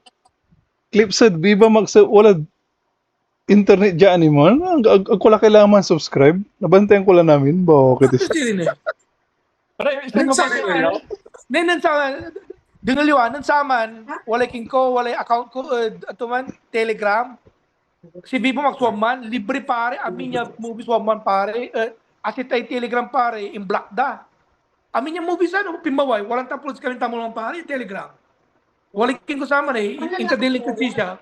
clipsad, biba wala internet dyan ni mo. Ako lang kailangan man subscribe. Nabantayan ko lang namin. Bakit? Kasi rin eh. Pero isang Sa kabatch akin, tayo. Nenan sa dinaliwanan sa aman, walay king ko, walay account ko, ato man, Telegram. Si Bibo mag-swam man, libre pare, amin niya movies swam man pare, asit ay Telegram pare, in black da. Amin niya movies ano, pimbaway, walang tapos kami tamo lang pare, Telegram. Walay king ko sa aman eh, interdealing kasi siya.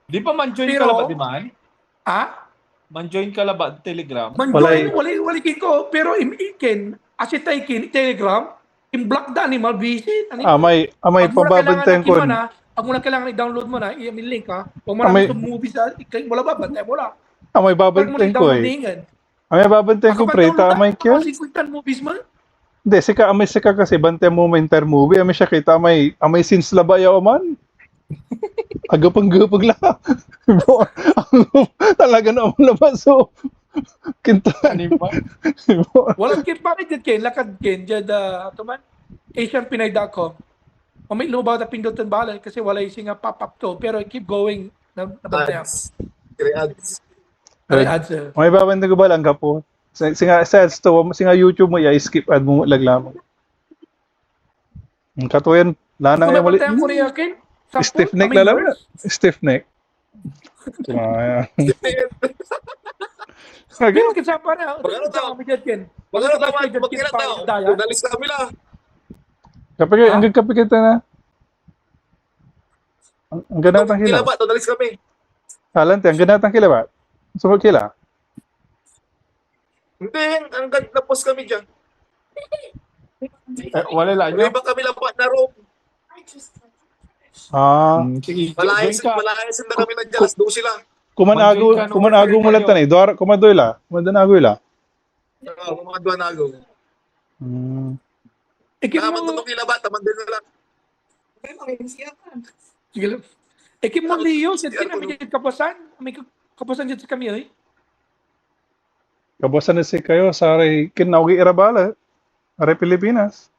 Di ba man-join Pero- ka labat di man? Ha? Man-join ka labat Telegram? Manjoy, walay king ko, pero ikin, asit ay kin, Telegram, in black da, ni visit. May pababantayan ko. Pag mo na kailangan i-download mo na, i-mail link ha. Kung marami May- itong movies na, wala ba, bantay mo lang. May Pag mo babantayan ko na-downloadingan. May babantayan ko, preta, may kyan. 50 movies man. Hindi, sika kasi bantay mo may entire movie. Amay siya kita, amay scenes labayaw man. Agapag-gapag lang. Talaga na ang labas. So, kinta. Ano ba? Walang kit pa rin dyan, lakad kin, dyan, ito man, AsianPinay.com. May lumabaw na pindutan balay kasi wala yung singa pop-up to, pero keep going na bantay ako. Ads. Ads. May babantayan ko ba lang po? Singa ads to, singa YouTube mo, skip ad mo laglamang. Katuyan, lana Kung ngayon ulit. nabantayan ko rin yakin, Stiff neck lalaman. Stiff neck. Ganun kasi pa rin. Magkano tao? Kami dyan, Ken. Magkano Magkano naman, dyan, Ken, magkano pa tao? rin daya? Unalis na kami lang. Kapag hanggang kapag kita na. Ang ganatang Kila kila. ba? Unalis kami. Talante, ang ganatang kila ba? Sumag kila. Hindi, hanggang tapos kami dyan. Wala lang May yun. iba kami lapat na room. Sige, join Malayas ka. na kami nandiyan. Alas 12 lang. Kumanago mo lang tanay. Kumadoy la. Kumanagoy la. Oo, mga duwan na ako. Ikin Naman mo, tunong kila ba? Taman din na lang. sige lang. Kim mo Leo, siya kami dyan kapasan. May kapasan dyan sa kami, eh. Kabasan na si kayo sa aray kinaugi irabala. Aray Pilipinas.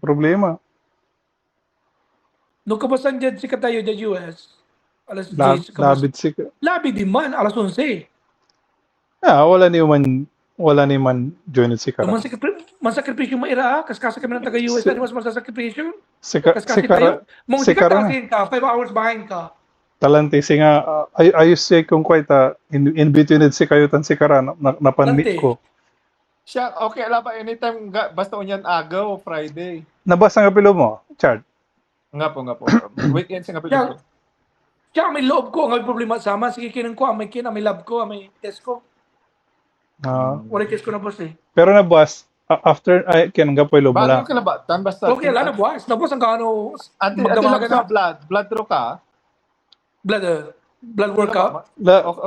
Problema. No kapasan dyan si katayo dyan US. Alas 10. Labid si Labi din man, alas 11. wala ni man joined si Kara. Masakripisyo mo ira, kaskasa kami ng taga-US, mas masasakripisyo. Si Kaskasa Kara, tayo. Mong si di ka Kara na. tasin ka, 5 hours behind ka. Talante si nga ayos siya kung kwaita in between si kayo tan si Kara napanmeet Talante. ko. Siya, okay, ala ba, anytime, basta unyan agaw, Friday. Nabasa nga pilo mo, Chad. Nga po. Weekends nga po. Siya, siya may loob ko, ang may problema sama. Sige, kinang ko, may may love ko, may test ko. Wala test ko na boss eh. Pero nabas after ay kinanga pilo mo Ba, lang. okay na ba? Tan basta. Okay, wala na buwas. Nabos ang kaano, Ate magdamagan lang sa na. blood draw ka. Blood workout.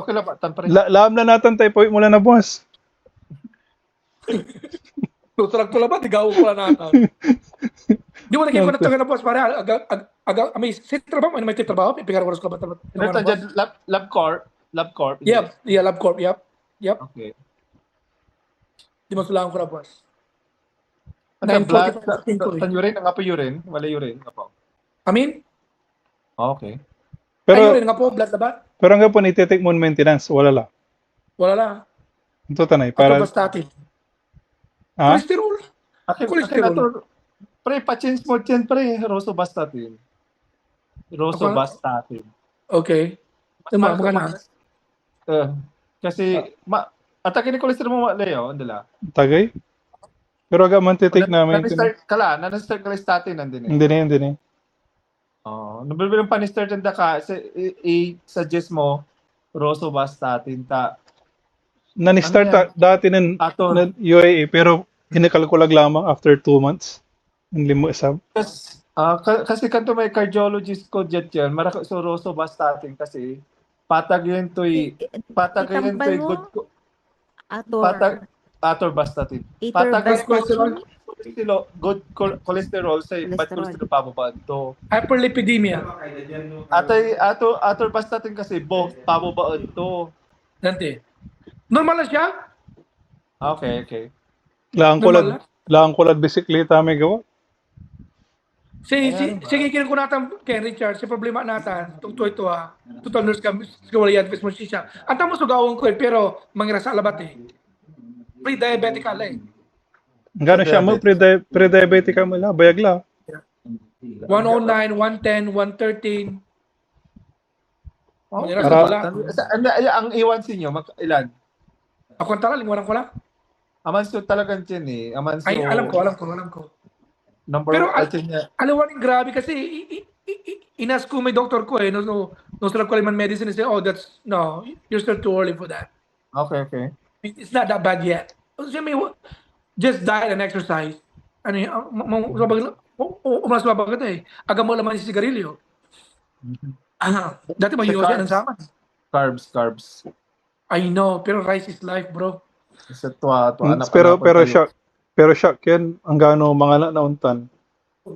Okay lang ba? Tan pa rin. Laam na natin tayo po mula na boss. Tuturag ko lang ba, tigaw ko lang natin. Di mo naging ko na na boss, pare, may sit trabaho, may trabaho, pipigar ko ko ba? Ito dyan, Lab Corp. Yep, yeah, Lab Corp, yep. Okay. Di mo sulangan ko na boss. Ano blood? 9:45 ko eh. Tan urine, nga po urine. Wala urine, nga po. Amin? Okay. Pero Ayun, nga po, blood na ba? pero nga po ni-take mo maintenance, wala la. Wala na. Ito tanay Para para bastatin. ha? Cholesterol. Cholesterol. Pre, pa-change mo dyan, pre. Rosuvastatin. Okay. Magana. Kasi, atake ni cholesterol mo, Leo, andala. Tagay. Pero aga man take namin. Na-start cholesterol nandun eh. Hindi na. Nabilbil yung pa-start nanda ka, i-suggest mo, rosuvastatin ta. Nani-start Ano dati ng Ato, UAE pero hinikalkulag lamang after 2 months. Hindi mo isab. kasi kanto may cardiologist ko jet yan, maraka so rosuvastatin kasi patag yun to'y good atorvastatin. Patag yung cholesterol, good cholesterol sa bad cholesterol pababa to. Hyperlipidemia. Atorvastatin kasi both pababa to. Dante. Normal na siya? Okay. Normal Lang kulad bisikleta may gawa. Sige, kinang ko natin, Ken Richard, si problema natin, itong ito ha, total nurse ka, sigurayan, face mo siya. Ang tamo sugawang ko pero mangira sa alabat eh. Pre-diabetic ka lang. Gano siya mo pre-diabetic ka mo la, bayag la. 109, 110, 113. Mangira sa wala. Ang iwan sinyo, ilan? Ako ang tala, lingwanan ko lang. Amanso talagang chin eh. Amanso. Ay, alam ko. Number Pero niya. alawanin grabe kasi inas ko may doktor ko eh. No sarap ko man medicine. Say, oh, you're still too early for that. Okay. It's not that bad yet. So, just diet and exercise. Ano yun? Umas babagat eh. Aga mo laman si sigarilyo. Dati mahiwas yan ang sama. Carbs. I know, pero rice is life, bro. Sa tuwa. Pero shock yan, ang gano mga nauntan.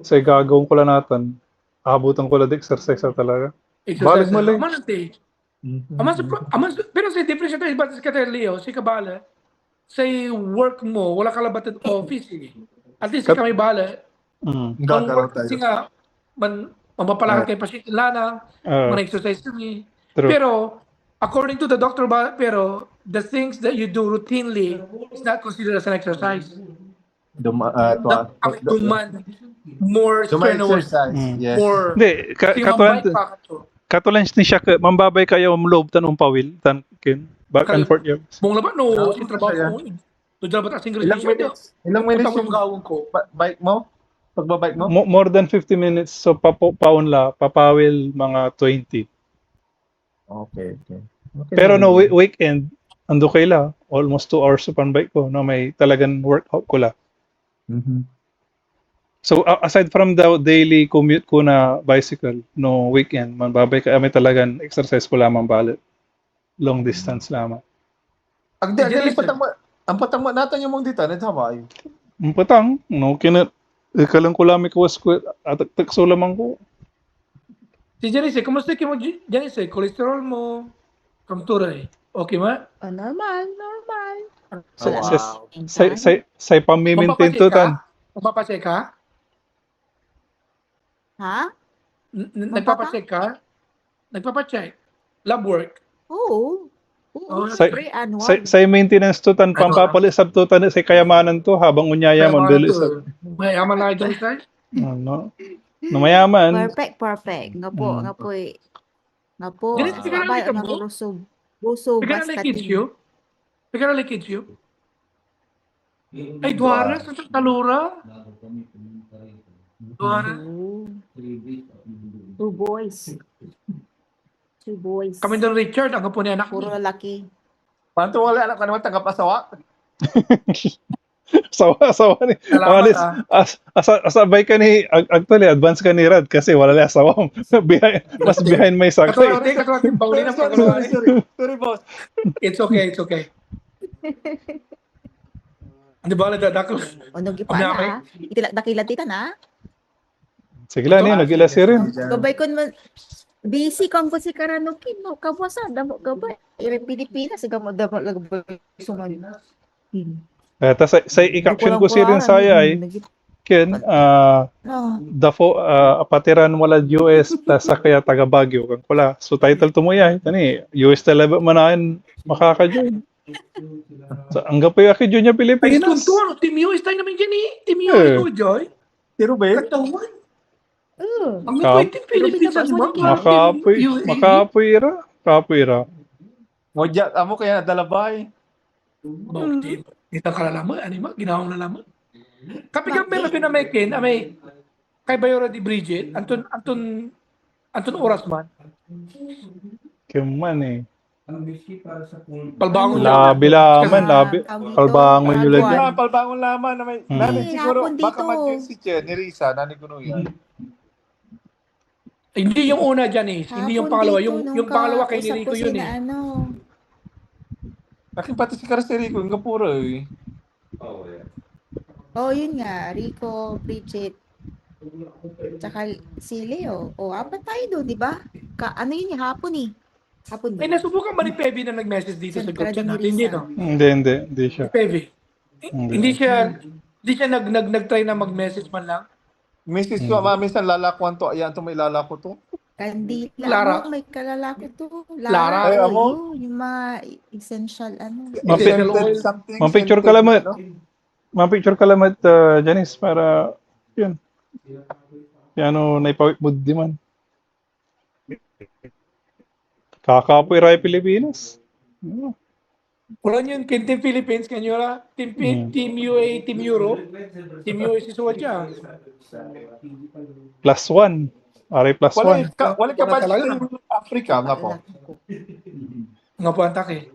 Sa gagawin ko lang natin, abutan ko lang exercise na talaga. Balik mo lang. Pero sa difference ito, iba sa Leo, si Kabala, sa work mo, wala ka labat at office eh. At least kami bala. Ang work kasi nga, mapapalakad kayo pasyente lana, mag-exercise kami. Pero, according to the doctor, pero the things that you do routinely is not considered as an exercise. More strenuous. Yes. More. Hindi, katulan ni siya, mambabay kayo loob tanong pawil, kin, back and forth yun. Mong laban, no, si trabaho mo yun. Doon ba ta single Ilang minutes yung gawin ko? bike mo? Pagbabike mo? More than 50 minutes, so papawil mga 20. Okay. Pero no, weekend, ando kayo la, almost 2 hours sa panbike ko, no, may talagang workout ko la. So aside from the daily commute ko na bicycle, no weekend, manbabay ka, may talagang exercise ko lamang balit. Long distance lamang. Ang patang mo natin yung mong dito, nadhamay. Ang patang, no, kalang ko lamang ko at takso lamang ko. Si Janice, kumusta mo Janice? Cholesterol mo, kamturay. Okay ma? Normal. Sa, Wala sa, na. sa pamimintin to tan. Magpapacheck ka? Ha? Nagpapacheck ka? Nagpapacheck? Lab work? Oo. Oh, Sa- Pre-annual. Sa maintenance to tan pampapalisab to tan sa kayamanan to habang unyaya Kaya man mga bilis. to, mayaman na ito tayo. Ano? No mayaman. Perfect. Nga po. Nga po. Ganito, bigyan Sabay, ka nga mo? Buso, Pagkala basta like kids you? Pagkala like kids you? Ay, Duara, sa Talura? Duara? Two boys. Kami doon Richard, ang po ni anak Puro ni. lalaki. Panto wala anak ka naman tagapasawa. Sawa ni. Salamat, Asabay ka ni actually advance ka ni Rad kasi wala la sawa. Mas behind may sakay. Katulad yung bauli ng pagkaluan. Sorry, boss. It's okay. Hindi ba nadadako? O, nag-ipa Abi, na, okay. ha? Dakilati ka na. Sige lang niya nagila si rin. Gabay ko naman, busy kang ko si Karanukin, no? Kabwasa, damo gabay. Pilipinas, damo lagabay. Suman. Ta sa i-caption ko si rin saya ay ken dafo apatiran wala US ta sa kaya taga Baguio kang pula. So title to mo yan tani US talaga manahin makaka-join. So ang gapoy aki join niya Ay, Pilipinas. tuntuan. Team US tayo naman dyan eh. Team US, Eh. ikaw, Joy. Pero ba? Katawan. Ang Kap- may Team Philippines. Makapoy-ra. Modya, amo kaya nadalabay. Bakit? Kita ka lalaman. Ano yung ginawang lalaman? Kapag meron pinamakin, may kay Bayora di Bridget, Anton Orasman, Kuman eh. palbangon Labi laman, labi. Palbangon nyo lang Yan, palbangon laman na may nani siguro hapon baka dito. man si Chen ni Risa nani kuno yan. Hindi yung una dyan eh. Hindi yung pangalawa. Yung pangalawa kay ni Rico yun eh. Akin pati si Carcerico, yung kapura eh. Oh, yun nga, Rico, Bridget, tsaka si Leo. O, apat tayo doon, di ba? Ano yun, hapon eh. Hapon Ay, ba? nasubukan ba ni Pevi na nag-message dito sa group chat natin? Hindi, no? Hindi siya. Pevi. Hindi. Hindi siya nag-try na mag-message man lang. Mrs. ko, minsan lalakwan to, ayan to may lalako to. Kandila. Lara. Ano, may kalalaki to. Lara. Ay, oh, amo? yun, yung mga essential, ano. Something. Mapicture ka lamat. Mapicture ka lamat, Janice, para yun. Ano, naipawit mo di man. Kakapoy ray Pilipinas. Wala yun, Team Philippines, kanyora, Team UA, Team Euro, Team UA si Suwadya. +1. Aray +1. Wala ka ba Wala talaga. sa Africa nga po? Nga po ang taki.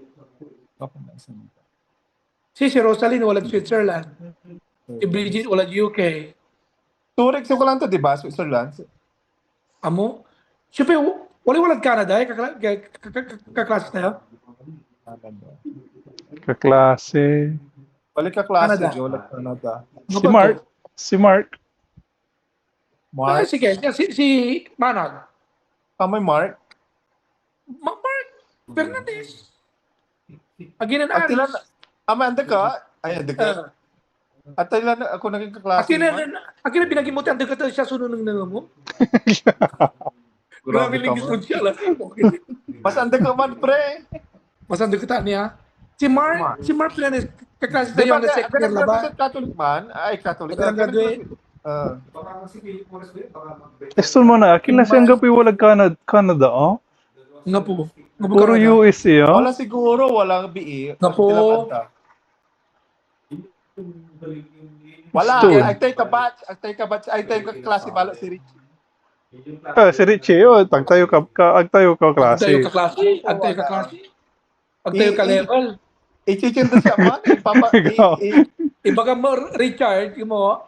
Si Rosaline, wala Switzerland. Si Bridget, wala UK. Turek ko lang to, di ba? Switzerland. Amo? Siyempre, wala Canada, kaklase tayo. Kaklase. Balik ka klase, Canada. Jo. Wala Canada. Si Mark. Mark. Sige, si Manag. Kamay Mark. Mark Fernandez. Aginan At ilan, Aris. anda ka? Ay, anda ka. At ilan ako naging kaklase. Aginan binagimuti ang dagata siya sunod ng mo. Grabe lang gusto siya lang. Mas anda ka man, pre. Mas ang dagata niya. Si Mark Fernandez, kaklase Di tayo ba, ang second year laba. Catholic man? Ay, Catholic. Graduate. Testo mo na, akin na siyang gapi walang Canada, oh? Nga po. Puro US, oh? Wala siguro, walang BE. Nga po. Wala. Sto. I take a batch. I take a klase balo si Rich. Si Richie, oh, agtayo ka klase. Agtayo ka klase. Agtayo ka level. Ichichindo siya man. Ibaga mo, Richard, yung mo,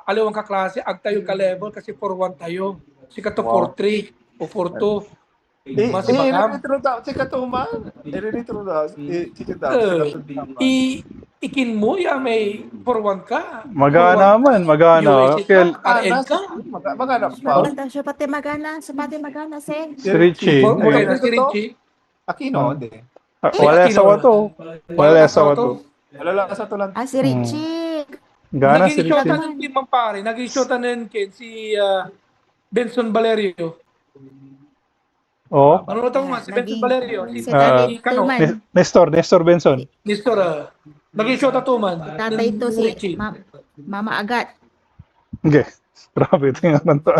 alawang ka klase, agtayo ka level kasi 4-1 tayo. Si kato 4-3 o 4-2. Mas ibagam. Irinitro daw. Si Katuman. Irinitro daw. Ichichindo daw. ikin mo, ya may for one ka. Magana man, magana. USC Kaya, ka, RN ka. Maghanap pa. Maganda siya pati magana, sen. si Richie. For Ayun. na si Richie. Aquino, hindi. Wala sa wato. Wala sa wato. Wala lang sa tulan. Ah, si Richie. Gana si Naging shota Richie. ng team ang pare. Naging shota ng kid si Benson Valerio. Oh. Ano na tawag nga? Si Benson Naging- Valerio. Si Si Tatay Kano. Tuman. Nestor Benson. Nestor. Naging shota tuman. Tatay to si Richie. Mama Agat. Okay. Grabe, tingnan ng to.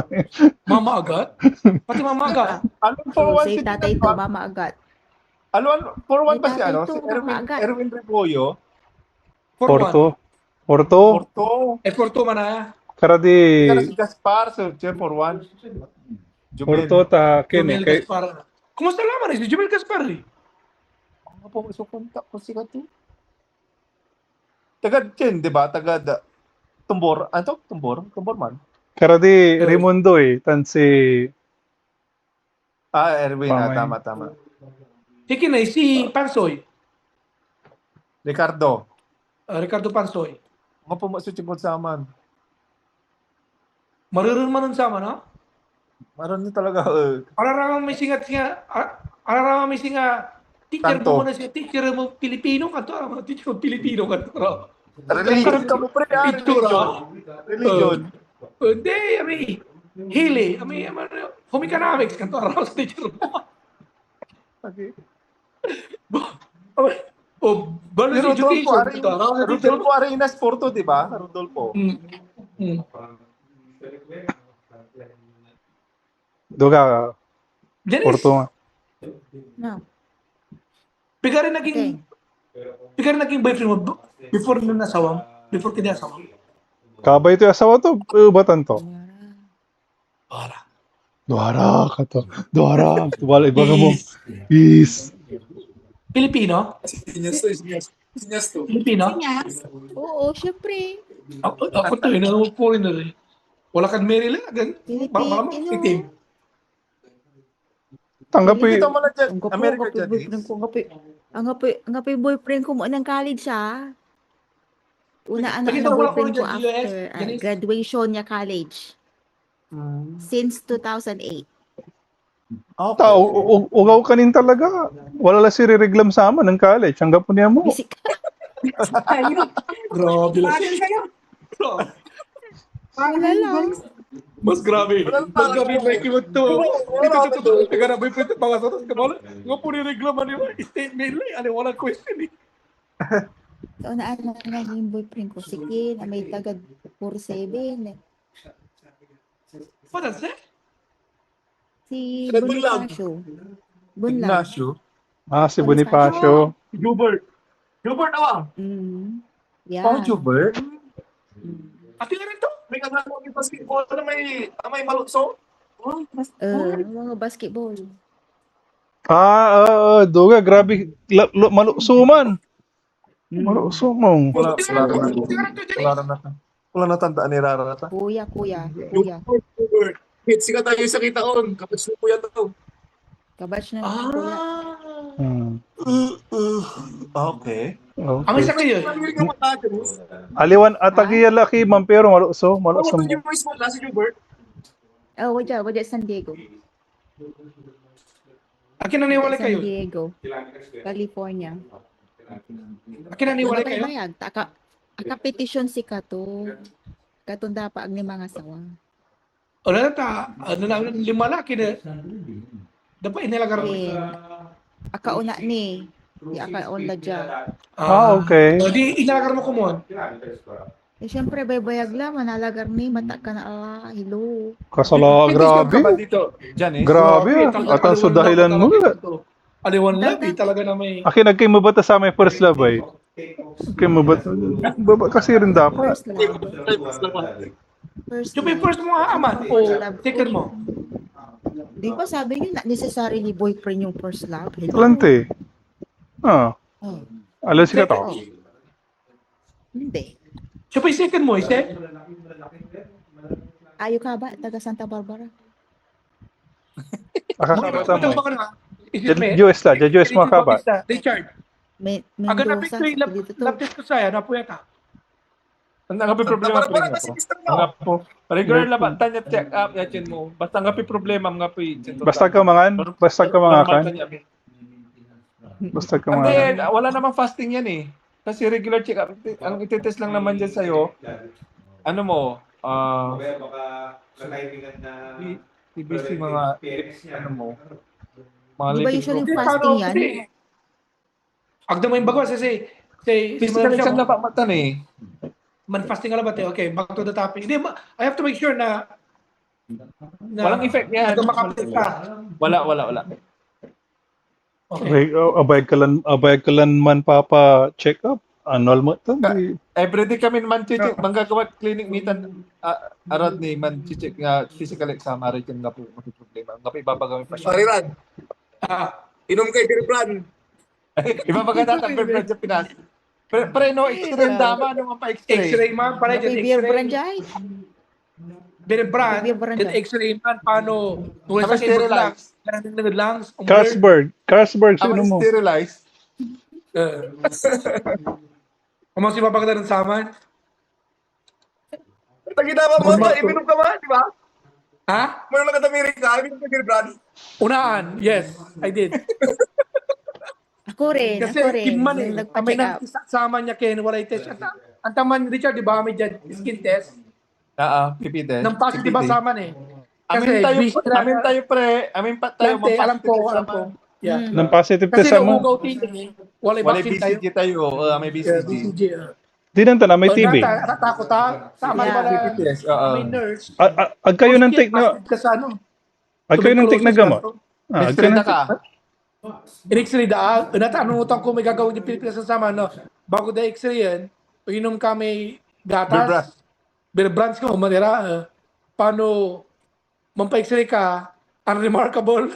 Mama Agat? Pati Mama Agat. Alon for Oh, one si si Tatay to, Mama Agat. Alon for one May pa si tatay ano? to, Si makaagad. Erwin Repoyo. For one. Porto. Porto. For two man na. Karadi. Kaya si Gaspar, so siya for one. Jumel. Porto ta Jumel kini kay Gaspar. Kumusta naman si Jumel Gaspar? Ano po mo kontak ko si Kato? Tagad kin, di ba? Tagad Tumbor. Ano to? Tumbor man. Karadi Raimundo tan si Erwin. Pamay. Tama. Ikin ay si Pansoy. Ricardo. Ricardo Pansoy. Mga po mo sa tingkod sa aman. Marurun man nun sama, no? Maroon niyo talaga. Araramang may singa teacher Kanto. mo muna siya, teacher mo Pilipino kanto, teacher mo Pilipino kanto. Religion ka mo pre. Picture, Religion. Hindi, hili, home economics kanto, araw sa teacher mo. Okay. Balance education kanto, araw sa teacher Rodolfo mo. Arenas Porto, di ba? Rodolfo. Duga Janice, Porto nga. No. Pigari Okay. naging boyfriend mo before nung nasawang, before kinasawang. Kabay to yung asawa to, batan to. Wala. Duara ka to. Duara. Wala iba nga mo. Peace. Pilipino? Sinyas to. Pilipino? Oo, syempre. Ako to, foreigner eh. Wala kang Maryland, gan? Baka Pilipino. itim. Tanggap Hindi eh. kita mala dyan. Ang gapo, America gapo dyan. boyfriend ko, ang gapo boyfriend ko mo ng college ah. Una Nakita ang mo lang boyfriend ako ko dyan, US, after Janice? graduation niya college since 2008. Ta, ugaw ka nin talaga. Wala lang si reglam sa aman ng college. Hanggang po niya mo. Bisik. Grabe lang. Wala lang. Mas grabe. Mas grabe yung like mo to. Ito sa totoo. Taga na boyfriend at mga satos. Kamala. Nga po nireglaman niyo. Statement lang. Ano, walang question eh. So, ano naging boyfriend ko? Si Kin, may taga 47. What is that? Si Taga Bunlag. Bonifacio. Bunlag. Ignacio. Si Bonifacio. Jubert. Jubert awa. Yeah. Oh, Jubert. Ate nga rin to. May kagamang yung basketball na may malukso. Mga basketball. Duga, grabe. Malusuman. Malusuman. Wala na tandaan ni Rara na. Kuya. Jubert. Hit, sikat tayo sa kitaon. Kapag mo yan to. Kabatch na ng kuya. Okay. Ang isa kayo. Ano yung mata dyan? Aliwan atagiya laki mampero maluso. Ano Maluso yung voice mo? Nasa Jubert? Oh, wala San Diego. Akin naniwala San kayo. Diego, California. Akin naniwala Wala kayo. bayag. Petition si Kato. Katunda pa ang limang asawa. Wala na ta. Ano na, lima laki na. Dapat inilagar mo. Akauna ni. Di akauna dyan. okay. Di inilagar mo kumon. Eh, syempre, baybayag lang. Manalagar ni. Mata ka na hello. Kasala, grabe. Dito, Janice. Grabe. At ang so dahilan mo. Aliwan labi talaga na may... Aki, nagkimabata sa may first love ay. Nagkimabata. Kasi rin dapat. First love. First Yung may love. first mo aman o second mo. Di ba sabi niyo na necessarily boyfriend yung first love? Hello? Talante. Oh. Alam si Kato. Oh. Hindi. So pa second mo, ise? Ayo ka ba? Taga Santa Barbara? Akakabata mo. Ito ba ka na? Is it me? Diyos la. Diyos mga kabat. Richard. Aga Mendoza, napit ko yung sa Pilito to. lapit ko sa'yo, napuya ka. Ang nga problema Para pre kasi ako. Mr. Ang Mo. nga po. Regular labatan niya check up yakin mo. Basta nga problema mga po. Basta ka mangan, basta ka mangakan, basta ka Hindi, mangakan. wala namang fasting yan eh. Kasi regular check up. Ang ititest lang naman dyan sa'yo, ano mo, TBC mga, ano mo, mga Di ba lipid usually profile. fasting yan? Agda mo yung bago, kasi Physical exam na ba matan eh. man fasting ka ba, okay, back to the topic. Hindi, I have to make sure na Walang effect yan. makapit ka. Wala. Okay. Abay ka lan man papa check up. Annual mo to. Everyday kami man chichik, manggagawa clinic meetan arad ni man chichik nga physical exam aray kan nga po may problema. Nga po ibabagawin pa siya. Pariran. Inom kay Beer Brand. Ibabaga natin per sa Pinas. Pre no x-ray dama no pa x-ray. X-ray man, para dyan, Beer X-ray. Branjay. Beer brand, Beer brand then yan. X-ray man, paano? Nung Ama sa keyboard lang, sterilize. ganun lang, Carlsberg, sino Ama mo? sterilize. Kung si babagda ng saman. Ito ginawa mo ba? Iminom ka ba? Di ba? Ha? Mayroon lang katamiri ka. Iminom ka Beer Brand. Unaan, yes, I did. Ako rin, Kasi ako rin. kimman Nung eh, nagpa-check may up. nagsasama niya Ken, walay test. Ang taman, Richard, di ba, may dyan skin test? PP test. Nang positive ba saman eh? Amin tayo pre, amin pa tayo Lante, alam ko. Yeah. Mm. Nang positive Kasi test mo. nauugaw tin eh. Walay Wala vaccine tayo. BCG tayo, may Yeah, BCG. BCG. Di nang na may TB. Takot ha? Tama Yeah. pala. PP test, oo. May nurse. Ag kayo ng take na, Positive ka sa ano? ag kayo ng take na gamot. Ag X-ray kayo na ng ka. In-X-ray da. Natanong utang ko may gagawin yung Pilipinas sa sama, no? Bago da X-ray yan, inom kami Beer gatas. brand. Beer brands ko, manira. Paano mampa-X-ray ka, unremarkable.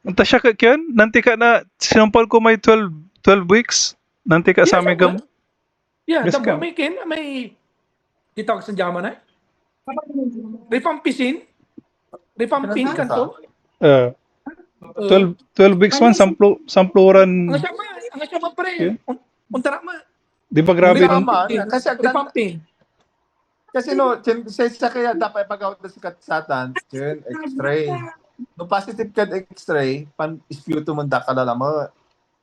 Unta siya ka kyan? Nanti ka na, sinampal ko may 12 weeks. Nanti ka sa aming gamot. Yeah, Yes, tamo ka. may kin, may kitawag sa jaman na. Ripampisin. Ripampin kanto. 12 weeks man, sampluran. Ang siya man pre. Untara ma. Di ba grabe nun? Tama, kasi Ripampin. kasi no, sa kaya dapat pag-out na sikat sa atan, yun, x-ray. No positive ka x-ray, pan sputum mo da kalala mo.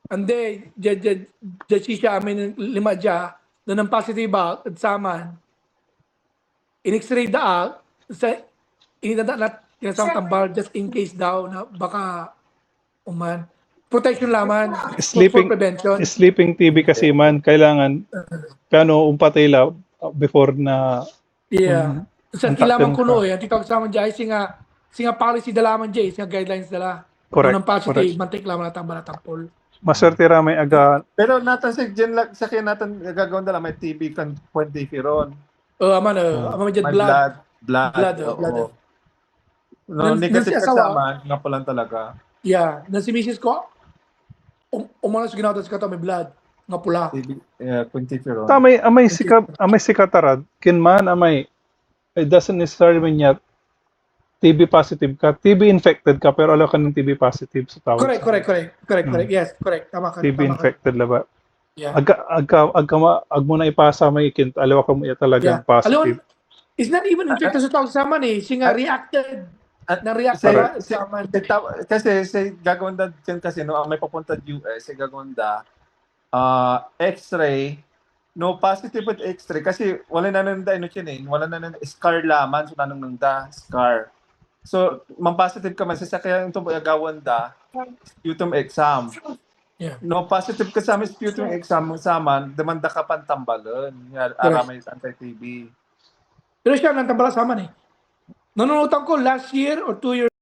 Ande, siya amin lima dya, doon ang positive ba, at saman, in-X-ray da, sa, inidada na, tinasawang tambal, just in case daw, na baka, protection laman, for prevention. Sleeping TB kasi man, kailangan, kano umpatila before na, Yeah. Sa ang kilaman takyan kuno, ang titawag sa amin dyan, singa policy dalaman dyan, singa guidelines dala. Correct, Doon ang positive, correct. mantik laman natang balatang maswerte ramay aga, Pero natin sa dyan lang, sa kaya natin gagawin dala, may TB kan quantiferon. aman dyan May blood. blood. Blood, oo. blood. No, negative Nung ka asawa, sama, nga pa lang talaga. Yeah. Na si Mrs. ko, umalas ginawa sa may blood, nga pula. TB, quantiferon. amay sikatarad, kinman amay, it doesn't necessarily mean yet, TB positive ka, TB infected ka, pero alam ka ng TB positive sa tawag. Correct. Yes, correct. Tama ka. TB infected laba. Yeah. Ag mo na ipasa may ikint, alawa ka mo iya talagang positive. Alon, it's not even infected sa tawag sa man eh. Siya reacted. Na-react sa man. Kasi gagawin da dyan kasi no, ang may papunta US, gagawin da x-ray, no positive with x-ray kasi wala na nang da wala na nang scar laman so nanong nang da scar. So man-positive ka man sa kaya ito gagawin da sputum exam. Yeah. No positive ka sa sputum exam saman demanda ka pantambalan. Ara may anti-TB. Pero siya nang tambala sa man eh. Nanunutang ko last year or 2 years